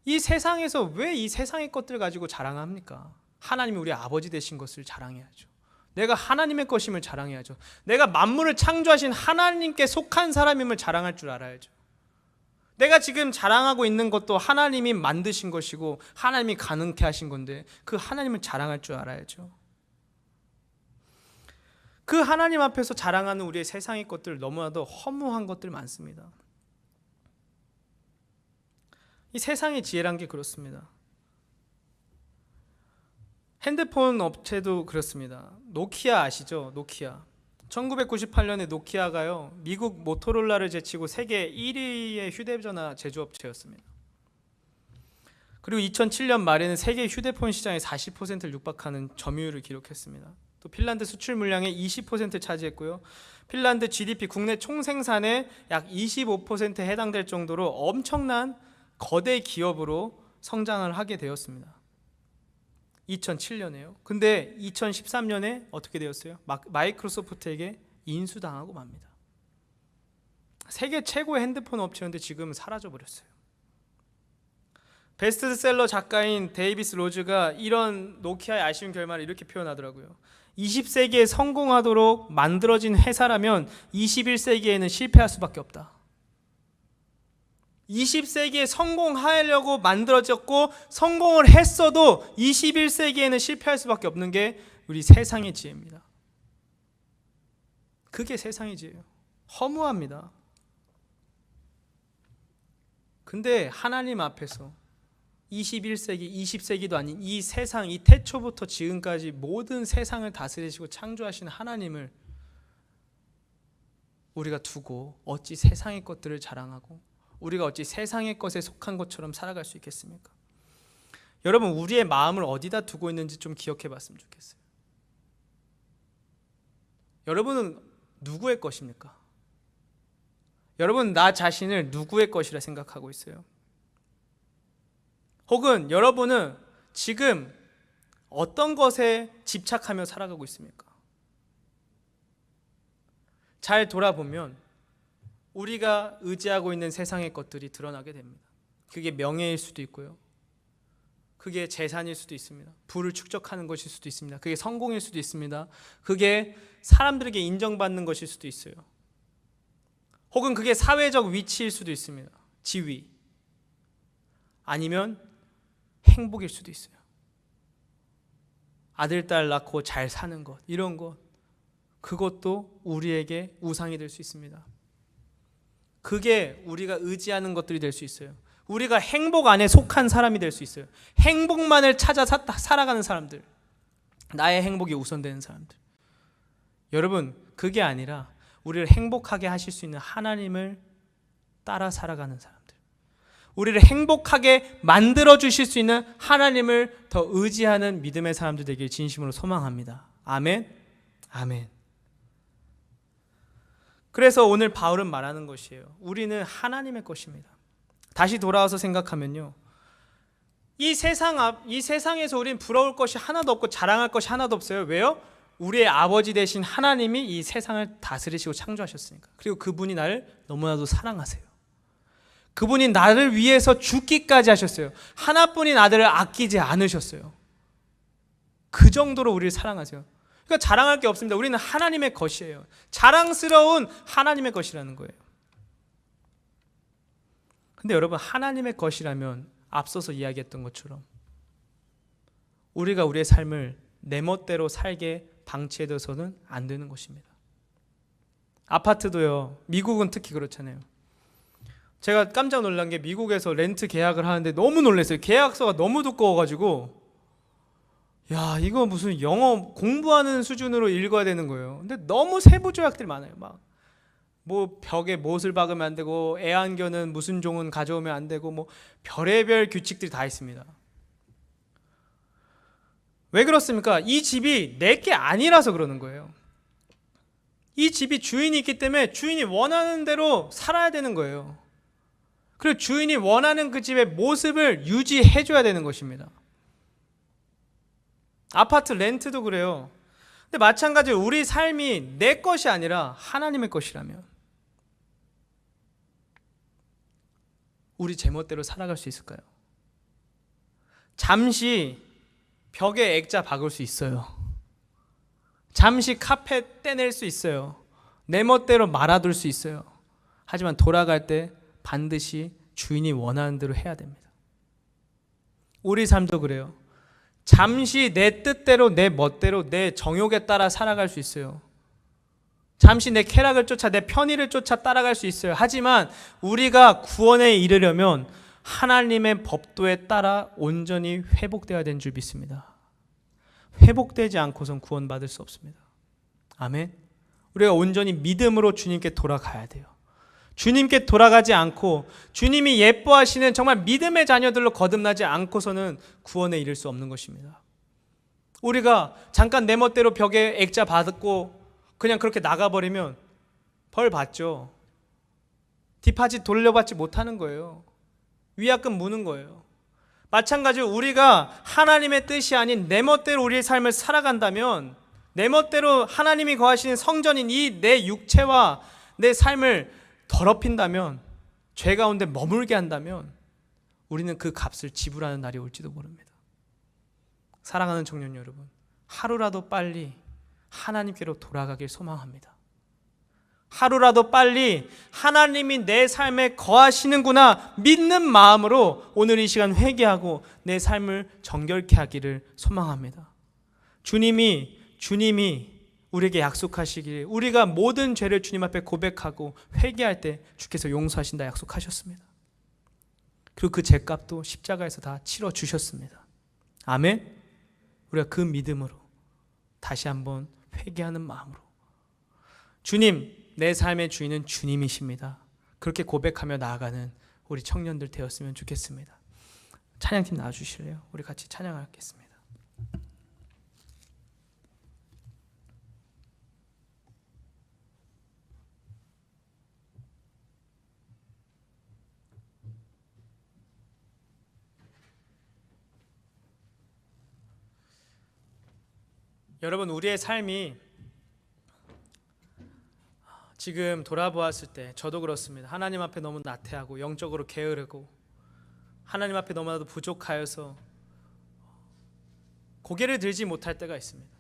이 세상에서 왜 이 세상의 것들 가지고 자랑합니까? 하나님이 우리 아버지 되신 것을 자랑해야죠. 내가 하나님의 것임을 자랑해야죠. 내가 만물을 창조하신 하나님께 속한 사람임을 자랑할 줄 알아야죠. 내가 지금 자랑하고 있는 것도 하나님이 만드신 것이고 하나님이 가능케 하신 건데 그 하나님을 자랑할 줄 알아야죠. 그 하나님 앞에서 자랑하는 우리의 세상의 것들 너무나도 허무한 것들 많습니다. 이 세상의 지혜란 게 그렇습니다. 핸드폰 업체도 그렇습니다. 노키아 아시죠? 노키아. 1998년에 노키아가요 미국 모토로라를 제치고 세계 1위의 휴대전화 제조업체였습니다. 그리고 2007년 말에는 세계 휴대폰 시장의 40%를 육박하는 점유율을 기록했습니다. 또 핀란드 수출 물량의 20%를 차지했고요. 핀란드 GDP 국내 총생산의 약 25%에 해당될 정도로 엄청난 거대 기업으로 성장을 하게 되었습니다. 2007년에요. 근데 2013년에 어떻게 되었어요? 마이크로소프트에게 인수당하고 맙니다. 세계 최고의 핸드폰 업체였는데 지금은 사라져버렸어요. 베스트셀러 작가인 데이비스 로즈가 이런 노키아의 아쉬운 결말을 이렇게 표현하더라고요. 20세기에 성공하도록 만들어진 회사라면 21세기에는 실패할 수밖에 없다. 20세기에 성공하려고 만들어졌고 성공을 했어도 21세기에는 실패할 수밖에 없는 게 우리 세상의 지혜입니다. 그게 세상의 지혜예요. 허무합니다. 근데 하나님 앞에서 21세기, 20세기도 아닌 이 세상, 이 태초부터 지금까지 모든 세상을 다스리시고 창조하신 하나님을 우리가 두고 어찌 세상의 것들을 자랑하고 우리가 어찌 세상의 것에 속한 것처럼 살아갈 수 있겠습니까? 여러분, 우리의 마음을 어디다 두고 있는지 좀 기억해 봤으면 좋겠어요. 여러분은 누구의 것입니까? 여러분, 나 자신을 누구의 것이라 생각하고 있어요? 혹은 여러분은 지금 어떤 것에 집착하며 살아가고 있습니까? 잘 돌아보면 우리가 의지하고 있는 세상의 것들이 드러나게 됩니다. 그게 명예일 수도 있고요. 그게 재산일 수도 있습니다. 부를 축적하는 것일 수도 있습니다. 그게 성공일 수도 있습니다. 그게 사람들에게 인정받는 것일 수도 있어요. 혹은 그게 사회적 위치일 수도 있습니다. 지위. 아니면 행복일 수도 있어요. 아들, 딸 낳고 잘 사는 것, 이런 것. 그것도 우리에게 우상이 될 수 있습니다. 그게 우리가 의지하는 것들이 될 수 있어요. 우리가 행복 안에 속한 사람이 될 수 있어요. 행복만을 찾아 살아가는 사람들, 나의 행복이 우선되는 사람들. 여러분, 그게 아니라 우리를 행복하게 하실 수 있는 하나님을 따라 살아가는 사람들, 우리를 행복하게 만들어 주실 수 있는 하나님을 더 의지하는 믿음의 사람들 되길 진심으로 소망합니다. 아멘. 아멘. 그래서 오늘 바울은 말하는 것이에요. 우리는 하나님의 것입니다. 다시 돌아와서 생각하면요, 이 세상에서 우린 부러울 것이 하나도 없고 자랑할 것이 하나도 없어요. 왜요? 우리의 아버지 되신 하나님이 이 세상을 다스리시고 창조하셨으니까. 그리고 그분이 나를 너무나도 사랑하세요. 그분이 나를 위해서 죽기까지 하셨어요. 하나뿐인 아들을 아끼지 않으셨어요. 그 정도로 우리를 사랑하세요. 그러니까 자랑할 게 없습니다. 우리는 하나님의 것이에요. 자랑스러운 하나님의 것이라는 거예요. 근데 여러분, 하나님의 것이라면 앞서서 이야기했던 것처럼 우리가 우리의 삶을 내 멋대로 살게 방치해둬서는 안 되는 것입니다. 아파트도요, 미국은 특히 그렇잖아요. 제가 깜짝 놀란 게 미국에서 렌트 계약을 하는데 너무 놀랐어요. 계약서가 너무 두꺼워가지고 야, 이거 무슨 영어 공부하는 수준으로 읽어야 되는 거예요. 근데 너무 세부 조약들이 많아요. 막 뭐 벽에 못을 박으면 안 되고, 애완견은 무슨 종은 가져오면 안 되고, 뭐 별의별 규칙들이 다 있습니다. 왜 그렇습니까? 이 집이 내게 아니라서 그러는 거예요. 이 집이 주인이 있기 때문에 주인이 원하는 대로 살아야 되는 거예요. 그리고 주인이 원하는 그 집의 모습을 유지해 줘야 되는 것입니다. 아파트 렌트도 그래요. 근데 마찬가지로 우리 삶이 내 것이 아니라 하나님의 것이라면 우리 제멋대로 살아갈 수 있을까요? 잠시 벽에 액자 박을 수 있어요. 잠시 카펫 떼낼 수 있어요. 내 멋대로 말아둘 수 있어요. 하지만 돌아갈 때 반드시 주인이 원하는 대로 해야 됩니다. 우리 삶도 그래요. 잠시 내 뜻대로, 내 멋대로, 내 정욕에 따라 살아갈 수 있어요. 잠시 내 쾌락을 쫓아, 내 편의를 쫓아 따라갈 수 있어요. 하지만 우리가 구원에 이르려면 하나님의 법도에 따라 온전히 회복되어야 되는 줄 믿습니다. 회복되지 않고선 구원받을 수 없습니다. 아멘. 우리가 온전히 믿음으로 주님께 돌아가야 돼요. 주님께 돌아가지 않고 주님이 예뻐하시는 정말 믿음의 자녀들로 거듭나지 않고서는 구원에 이를 수 없는 것입니다. 우리가 잠깐 내 멋대로 벽에 액자 받고 그냥 그렇게 나가버리면 벌 받죠. 디파짓 돌려받지 못하는 거예요. 위약금 무는 거예요. 마찬가지로 우리가 하나님의 뜻이 아닌 내 멋대로 우리의 삶을 살아간다면, 내 멋대로 하나님이 거하시는 성전인 이 내 육체와 내 삶을 더럽힌다면, 죄 가운데 머물게 한다면 우리는 그 값을 지불하는 날이 올지도 모릅니다. 사랑하는 청년 여러분, 하루라도 빨리 하나님께로 돌아가길 소망합니다. 하루라도 빨리 하나님이 내 삶에 거하시는구나 믿는 마음으로 오늘 이 시간 회개하고 내 삶을 정결케 하기를 소망합니다. 주님이 우리에게 약속하시기를 우리가 모든 죄를 주님 앞에 고백하고 회개할 때 주께서 용서하신다 약속하셨습니다. 그리고 그 죄값도 십자가에서 다 치러 주셨습니다. 아멘. 우리가 그 믿음으로 다시 한번 회개하는 마음으로, 주님, 내 삶의 주인은 주님이십니다, 그렇게 고백하며 나아가는 우리 청년들 되었으면 좋겠습니다. 찬양팀 나와주실래요? 우리 같이 찬양하겠습니다. 여러분, 우리의 삶이 지금 돌아보았을 때 저도 그렇습니다. 하나님 앞에 너무 나태하고 영적으로 게으르고 하나님 앞에 너무나도 부족하여서 고개를 들지 못할 때가 있습니다.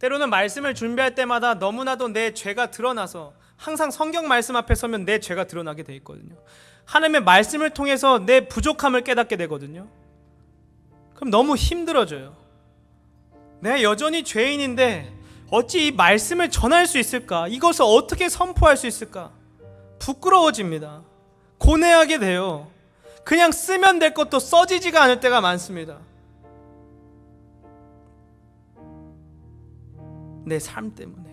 때로는 말씀을 준비할 때마다 너무나도 내 죄가 드러나서, 항상 성경 말씀 앞에 서면 내 죄가 드러나게 돼 있거든요. 하나님의 말씀을 통해서 내 부족함을 깨닫게 되거든요. 그럼 너무 힘들어져요. 내가 여전히 죄인인데 어찌 이 말씀을 전할 수 있을까? 이것을 어떻게 선포할 수 있을까? 부끄러워집니다. 고뇌하게 돼요. 그냥 쓰면 될 것도 써지지가 않을 때가 많습니다. 내 삶 때문에.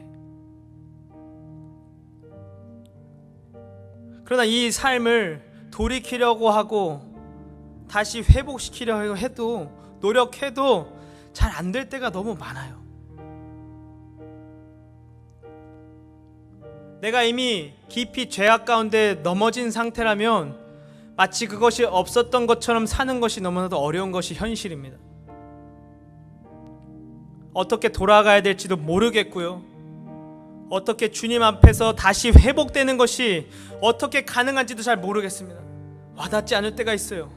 그러나 이 삶을 돌이키려고 하고 다시 회복시키려고 해도, 노력해도 잘 안 될 때가 너무 많아요. 내가 이미 깊이 죄악 가운데 넘어진 상태라면 마치 그것이 없었던 것처럼 사는 것이 너무나도 어려운 것이 현실입니다. 어떻게 돌아가야 될지도 모르겠고요. 어떻게 주님 앞에서 다시 회복되는 것이 어떻게 가능한지도 잘 모르겠습니다. 와닿지 않을 때가 있어요.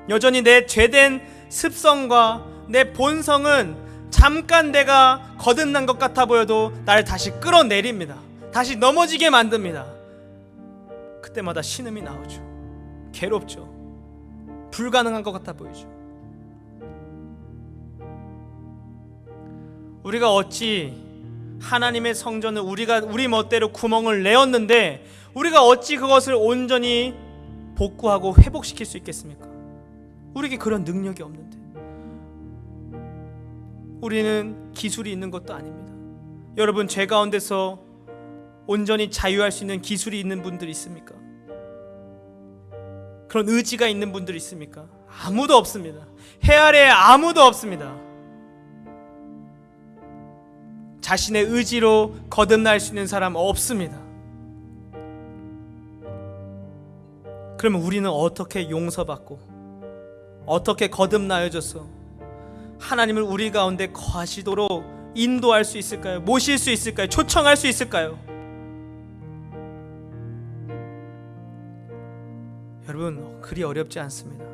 여전히 내 죄된 습성과 내 본성은 잠깐 내가 거듭난 것 같아 보여도 나를 다시 끌어내립니다. 다시 넘어지게 만듭니다. 그때마다 신음이 나오죠. 괴롭죠. 불가능한 것 같아 보이죠. 우리가 어찌 하나님의 성전을 우리 멋대로 구멍을 내었는데 우리가 어찌 그것을 온전히 복구하고 회복시킬 수 있겠습니까? 우리에게 그런 능력이 없는데. 우리는 기술이 있는 것도 아닙니다. 여러분, 죄 가운데서 온전히 자유할 수 있는 기술이 있는 분들 있습니까? 그런 의지가 있는 분들 있습니까? 아무도 없습니다. 해 아래에 아무도 없습니다. 자신의 의지로 거듭날 수 있는 사람 없습니다. 그러면 우리는 어떻게 용서받고 어떻게 거듭나여져서 하나님을 우리 가운데 거하시도록 인도할 수 있을까요? 모실 수 있을까요? 초청할 수 있을까요? 여러분, 그리 어렵지 않습니다.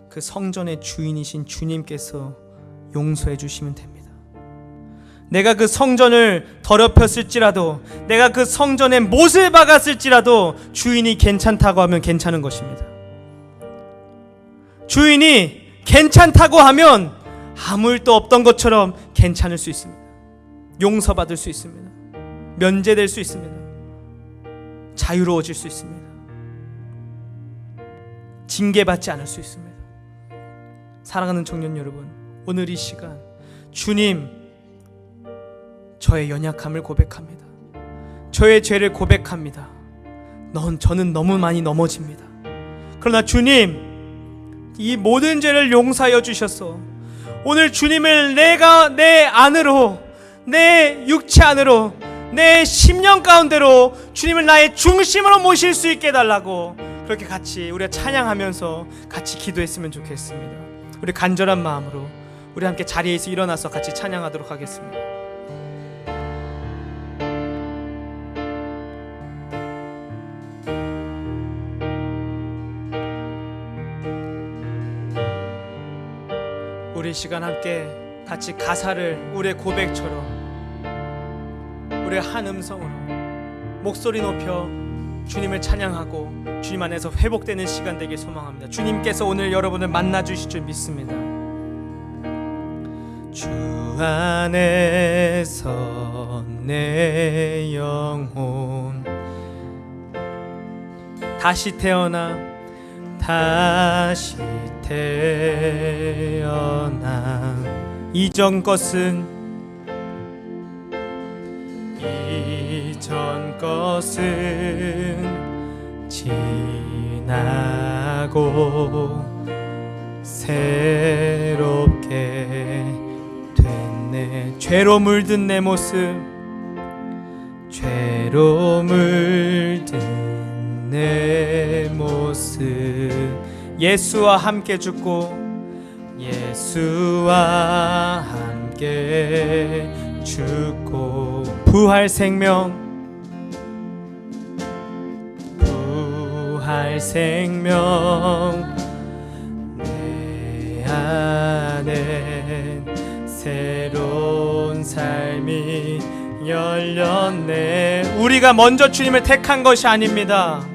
그 성전의 주인이신 주님께서 용서해 주시면 됩니다. 내가 그 성전을 더럽혔을지라도, 내가 그 성전에 못을 박았을지라도 주인이 괜찮다고 하면 괜찮은 것입니다. 주인이 괜찮다고 하면 아무 일도 없던 것처럼 괜찮을 수 있습니다. 용서받을 수 있습니다. 면제될 수 있습니다. 자유로워질 수 있습니다. 징계받지 않을 수 있습니다. 사랑하는 청년 여러분, 오늘 이 시간 주님, 저의 연약함을 고백합니다. 저의 죄를 고백합니다. 저는 너무 많이 넘어집니다. 그러나 주님, 이 모든 죄를 용서하여 주셔서 오늘 주님을 내가 내 안으로, 내 육체 안으로, 내 심령 가운데로 주님을 나의 중심으로 모실 수 있게 해달라고, 그렇게 같이 우리가 찬양하면서 같이 기도했으면 좋겠습니다. 우리 간절한 마음으로 우리 함께 자리에서 일어나서 같이 찬양하도록 하겠습니다. 우리 시간 함께 같이 가사를 우리의 고백처럼 우리의 한 음성으로 목소리 높여 주님을 찬양하고 주님 안에서 회복되는 시간 되길 소망합니다. 주님께서 오늘 여러분을 만나 주실 줄 믿습니다. 주 안에서 내 영혼 다시 태어나 이전 것은 지나고 새롭게 됐네. 죄로 물든 내 모습, 죄로 물든 내 모습, 예수와 함께 죽고 예수와 함께 죽고 부활 생명 내 안에 새로운 삶이 열렸네. 우리가 먼저 주님을 택한 것이 아닙니다.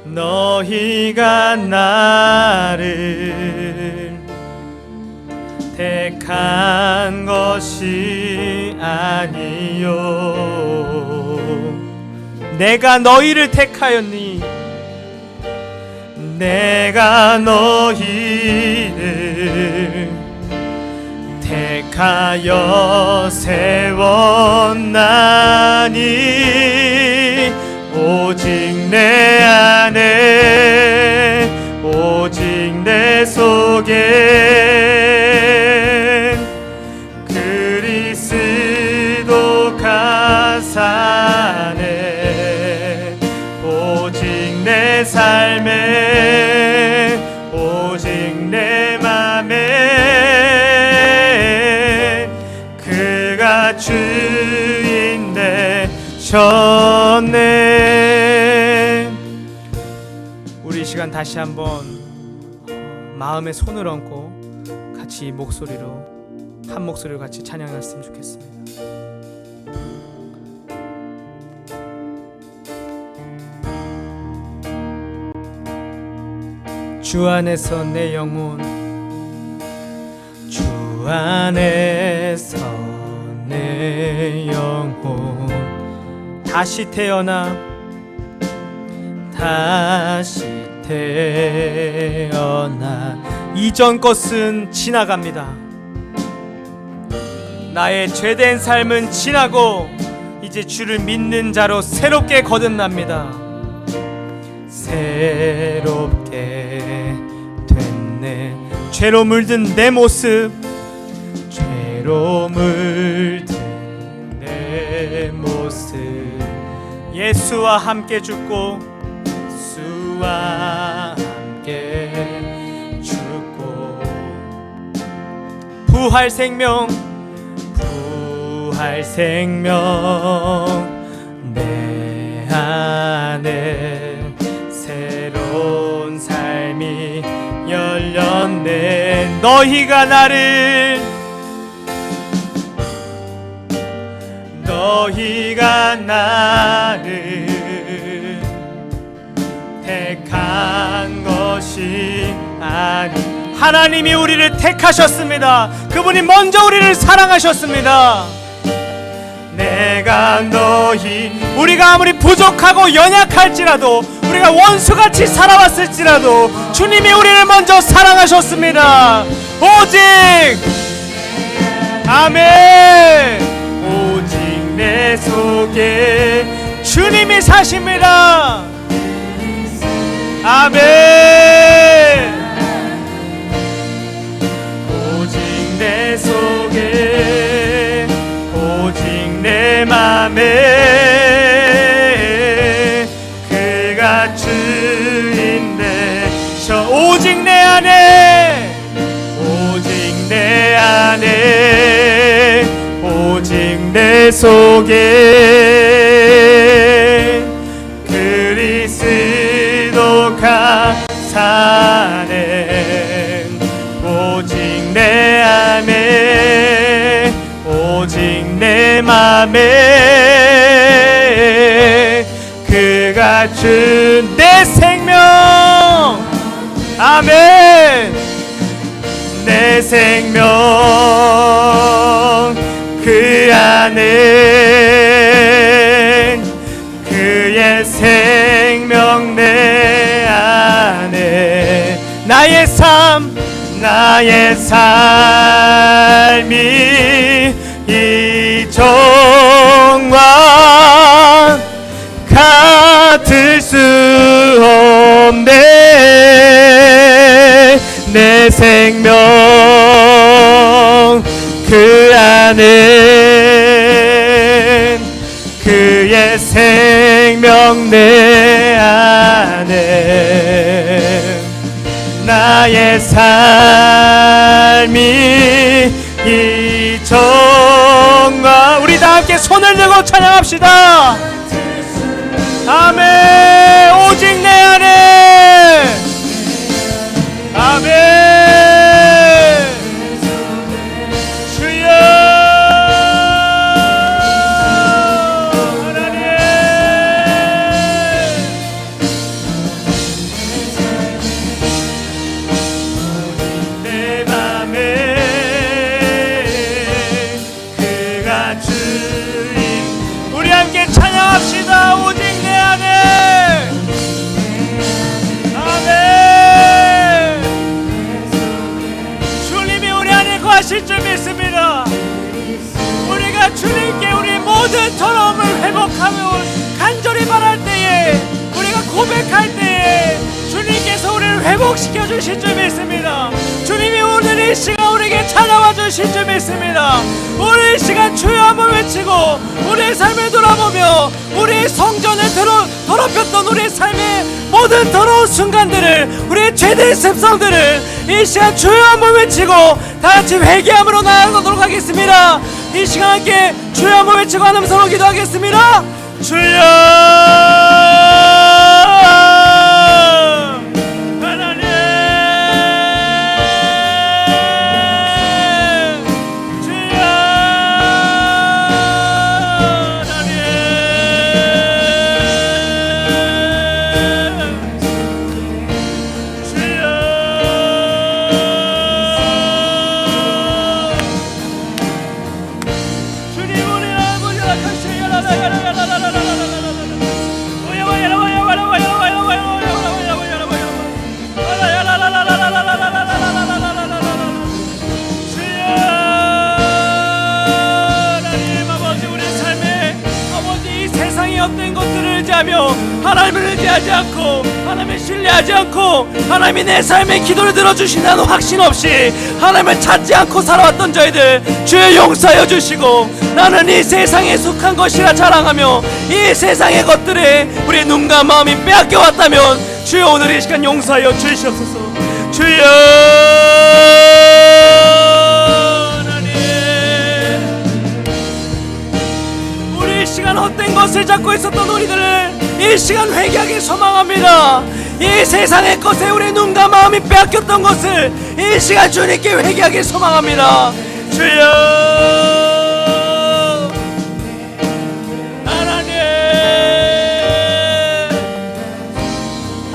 너희가 나를 택한 것이 아니요, 내가 너희를 택하였니. 내가 너희를 택하여 세웠나니 오직 내 안에 오직 내 속에 사네. 오직 내 삶에 오직 내 맘에 그가 주인 되셨네. 우리 이 시간 다시 한번 마음에 손을 얹고 같이 이 목소리로 한 목소리로 같이 찬양했으면 좋겠습니다. 주 안에서 내 영혼, 주 안에서 내 영혼 다시 태어나 이전 것은 지나갑니다. 나의 죄된 삶은 지나고 이제 주를 믿는 자로 새롭게 거듭납니다. 새롭게 됐네. 죄로 물든 내 모습, 죄로 물든 내 모습 예수와 함께 죽고 예수와 함께 죽고 부활 생명 내 안에 새로운 삶이 열렸네. 너희가 나를 택한 것이 아니. 하나님이 우리를 택하셨습니다. 그분이 먼저 우리를 사랑하셨습니다. 우리가 아무리 부족하고 연약할지라도, 우리가 원수같이 살아왔을지라도 주님이 우리를 먼저 사랑하셨습니다. 오직 아멘. 오직 내 속에 주님이 사십니다. 아멘. 오직 내 속에 오직 내 맘에 그가 주인 되셔. 오직 내 안에 오직 내 속에 그리스도가 사네. 오직 내 안에 오직 내 맘에 그가 준 내 생명. 아멘. 내 생명 그 안에 그의 생명 내 안에 나의 삶이 이전과 같을 수 없네. 내 생명 그 안에 그의 생명 내 안에 나의 삶이 이전과. 우리 다 함께 손을 들고 찬양합시다. 아멘. 오직 내 안에 아멘. 주여 하나님. 내 맘에 그가 주인. 우리 함께 찬양합시다. 오직 내 안에 아멘. 주님이 우리 안에 거하실 줄 믿습니다. 우리가 주님께 우리 모든 더러움을 회복하며 간절히 바랄 때에, 우리가 고백할 때에 주님께서 우리를 회복시켜 주실 줄 믿습니다. 주님이 오늘 이 시간 우리에게 찾아와 주실 줄 믿습니다. 우리 이 시간 주여 한번 외치고 우리의 삶을 돌아보며 우리의 성전을 더럽혔던 우리의 삶의 모든 더러운 순간들을, 우리의 죄된 습성들을 이 시간 주여 한번 외치고 다같이 회개함으로 나아가도록 하겠습니다. 이 시간 함께 주여 한번 외치고 하나님 서로 기도하겠습니다. 주여 헛된 것들을 의지하며 하나님을 의지하지 않고 하나님을 신뢰하지 않고 하나님이 내 삶의 기도를 들어주신다는 확신 없이 하나님을 찾지 않고 살아왔던 저희들 주여 용서하여 주시고, 나는 이 세상에 속한 것이라 자랑하며 이 세상의 것들에 우리의 눈과 마음이 빼앗겨왔다면 주여 오늘 이 시간 용서하여 주시옵소서. 주여 시간 헛된 것을 잡고 있었던 우리들을 이 시간 회개하기 소망합니다. 이 세상의 것에 우리 눈과 마음이 빼앗겼던 것을 이 시간 주님께 회개하기 소망합니다. 주여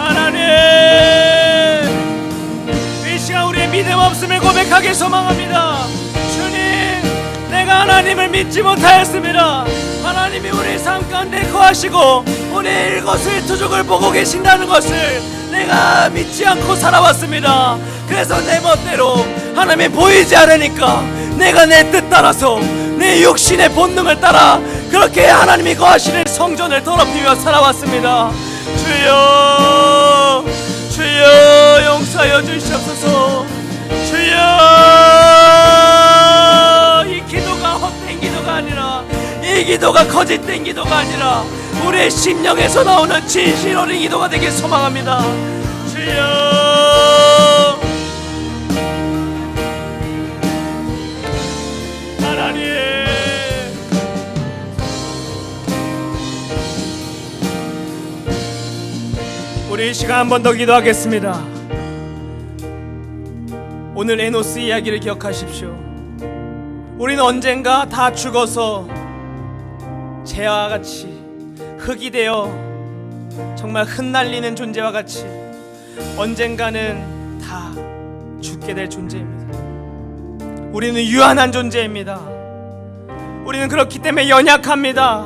하나님 이 시간 우리의 믿음 없음을 고백하기 소망합니다. 주님, 내가 하나님을 믿지 못하였습니다. 하나님이 우리 삶 가운데 거하시고 우리의 일거수일투족을 보고 계신다는 것을 내가 믿지 않고 살아왔습니다. 그래서 내 멋대로 하나님이 보이지 않으니까 내가 내 뜻 따라서 내 육신의 본능을 따라 그렇게 하나님이 거하시는 성전을 더럽히며 살아왔습니다. 주여 주여 용서하여 주시옵소서. 주여 이 기도가 헛된 기도가 아니라, 이 기도가 거짓된 기도가 아니라 우리의 심령에서 나오는 진실 어린 기도가 되길 소망합니다. 주여 하나님, 우리 이 시간 한 번 더 기도하겠습니다. 오늘 에노스 이야기를 기억하십시오. 우리는 언젠가 다 죽어서 재와 같이 흙이 되어 정말 흩날리는 존재와 같이 언젠가는 다 죽게 될 존재입니다. 우리는 유한한 존재입니다. 우리는 그렇기 때문에 연약합니다.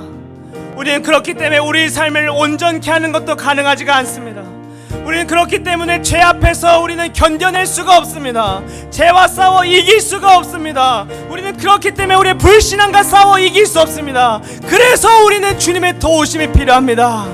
우리는 그렇기 때문에 우리 삶을 온전케 하는 것도 가능하지가 않습니다. 우리는 그렇기 때문에 죄 앞에서 우리는 견뎌낼 수가 없습니다. 죄와 싸워 이길 수가 없습니다. 우리는 그렇기 때문에 우리의 불신앙과 싸워 이길 수 없습니다. 그래서 우리는 주님의 도우심이 필요합니다.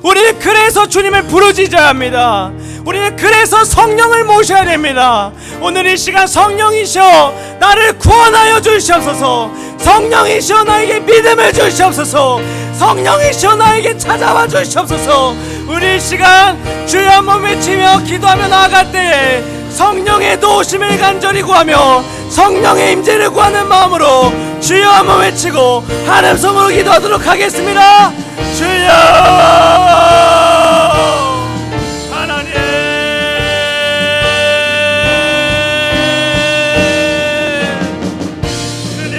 우리는 그래서 주님을 부르짖어야 합니다. 우리는 그래서 성령을 모셔야 됩니다. 오늘 이 시간 성령이셔 나를 구원하여 주시옵소서. 성령이셔 나에게 믿음을 주시옵소서. 성령이셔 나에게 찾아와 주시옵소서. 우리 이 시간 주여 한번 외치며 기도하며 나아갈 때 성령의 도우심을 간절히 구하며 성령의 임재를 구하는 마음으로 주여 한번 외치고 하나님 성으로 기도하도록 하겠습니다. 주여 하나님, 주님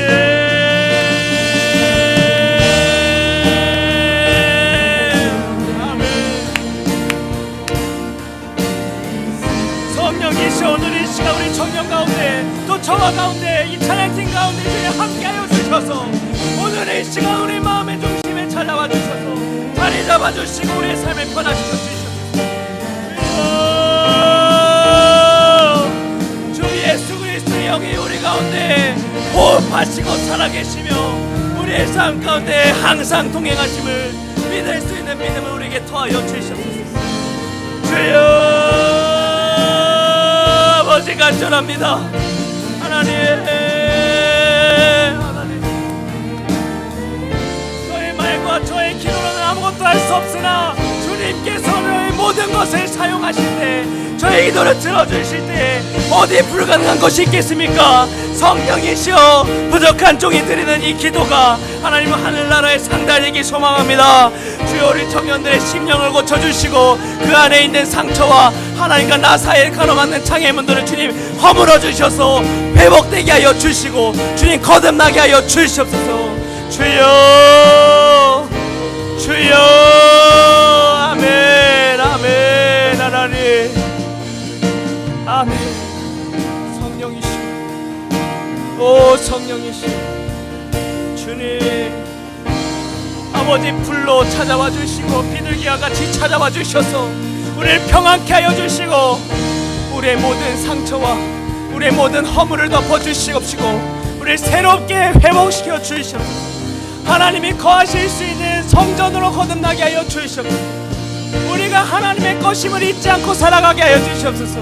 아멘. 성령이시 오늘 이 시간 우리 청년 가운데 또 저와 가운데 이 찬양팀 가운데 주님 함께하여 주셔서 오늘 이 시간 우리 마음의 중심에 찾아와 주셔서 자리 잡아주시고 우리의 삶을 변화시켜 주시옵소서. 주 예수 그리스도의 영이 우리 가운데 호흡하시고 살아계시며 우리의 삶 가운데 항상 동행하심을 믿을 수 있는 믿음을 우리에게 토하여 주시옵소서. 주여 아버지, 아버지 간절합니다. 하나님, 저의 말과 저의 기도로는 아무것도 할 수 없으나 주님께서 저의 모든 것을 사용하실 때, 저의 기도를 들어주실 때 어디 불가능한 것이 있겠습니까? 성령이시여, 부족한 종이 드리는 이 기도가 하나님 하늘나라의 상달이기 소망합니다. 주여, 우리 청년들의 심령을 고쳐주시고 그 안에 있는 상처와 하나님과 나 사이에 가로막는 장애문들을 주님 허물어 주셔서 회복되게 하여 주시고 주님 거듭나게 하여 주시옵소서. 주여, 주여, 아멘, 아멘. 하나님, 아멘. 성령이시여, 오 성령이시여, 주님 아버지 불로 찾아와 주시고 비둘기와 같이 찾아와 주셔서 우리를 평안케 하여 주시고 우리의 모든 상처와 우리의 모든 허물을 덮어주시옵시고 우리를 새롭게 회복시켜 주시옵소서. 하나님이 거하실 수 있는 성전으로 거듭나게 하여 주시옵소서. 우리가 하나님의 것임을 잊지 않고 살아가게 하여 주시옵소서.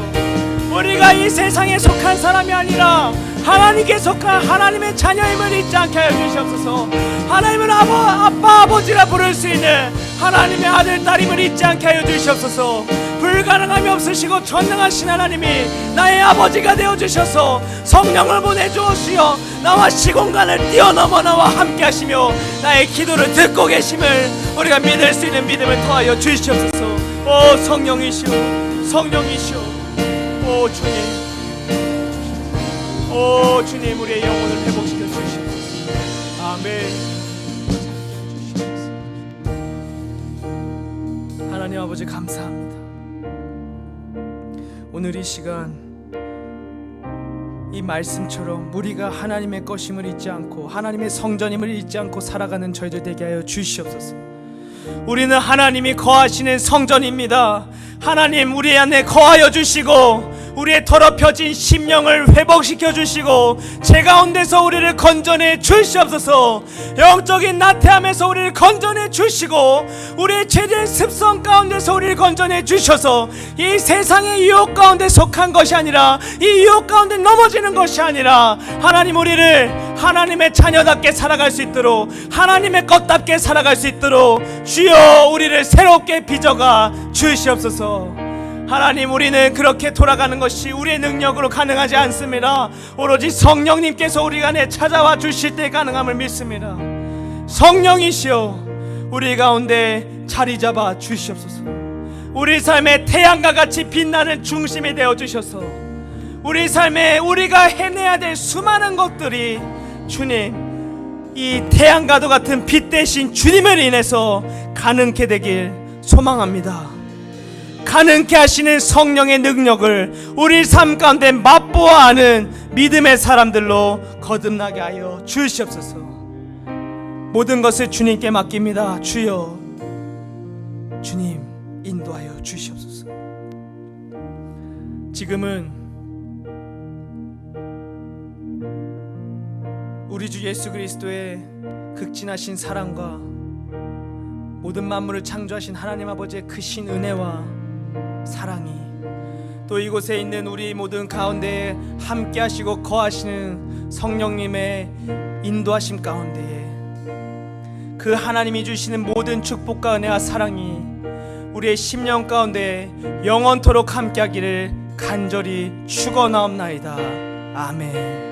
우리가 이 세상에 속한 사람이 아니라 하나님께 속한 하나님의 자녀임을 잊지 않게 하여 주시옵소서. 하나님은 아빠 아버지라 부를 수 있는 하나님의 아들 딸임을 잊지 않게 하여 주시옵소서. 불가능함이 없으시고 전능하신 하나님이 나의 아버지가 되어주셔서 성령을 보내주시어 나와 시공간을 뛰어넘어 나와 함께 하시며 나의 기도를 듣고 계심을 우리가 믿을 수 있는 믿음을 더하여 주시옵소서. 오 성령이시오, 성령이시오, 오 주님, 오 주님, 우리의 영혼을 회복시켜 주시옵소서. 아멘. 하나님 아버지 감사합니다. 오늘 이 시간 이 말씀처럼 우리가 하나님의 것임을 잊지 않고 하나님의 성전임을 잊지 않고 살아가는 저희들 되게 하여 주시옵소서. 우리는 하나님이 거하시는 성전입니다. 하나님 우리 안에 거하여 주시고 우리의 더럽혀진 심령을 회복시켜 주시고 제 가운데서 우리를 건져내 주시옵소서. 영적인 나태함에서 우리를 건져내 주시고 우리의 죄된 습성 가운데서 우리를 건져내 주셔서 이 세상의 유혹 가운데 속한 것이 아니라 이 유혹 가운데 넘어지는 것이 아니라 하나님 우리를 하나님의 자녀답게 살아갈 수 있도록 하나님의 것답게 살아갈 수 있도록 주여 우리를 새롭게 빚어가 주시옵소서. 하나님 우리는 그렇게 돌아가는 것이 우리의 능력으로 가능하지 않습니다. 오로지 성령님께서 우리 안에 찾아와 주실 때 가능함을 믿습니다. 성령이시여 우리 가운데 자리 잡아 주시옵소서. 우리 삶의 태양과 같이 빛나는 중심이 되어 주셔서 우리 삶에 우리가 해내야 될 수많은 것들이 주님 이 태양과도 같은 빛 대신 주님을 인해서 가능케 되길 소망합니다. 가능케 하시는 성령의 능력을 우리 삶 가운데 맛보아 아는 믿음의 사람들로 거듭나게 하여 주시옵소서. 모든 것을 주님께 맡깁니다. 주여 주님 인도하여 주시옵소서. 지금은 우리 주 예수 그리스도의 극진하신 사랑과 모든 만물을 창조하신 하나님 아버지의 크신 은혜와 사랑이 또 이곳에 있는 우리 모든 가운데에 함께 하시고 거하시는 성령님의 인도하심 가운데에 그 하나님이 주시는 모든 축복과 은혜와 사랑이 우리의 심령 가운데 영원토록 함께 하기를 간절히 축원하옵나이다. 아멘.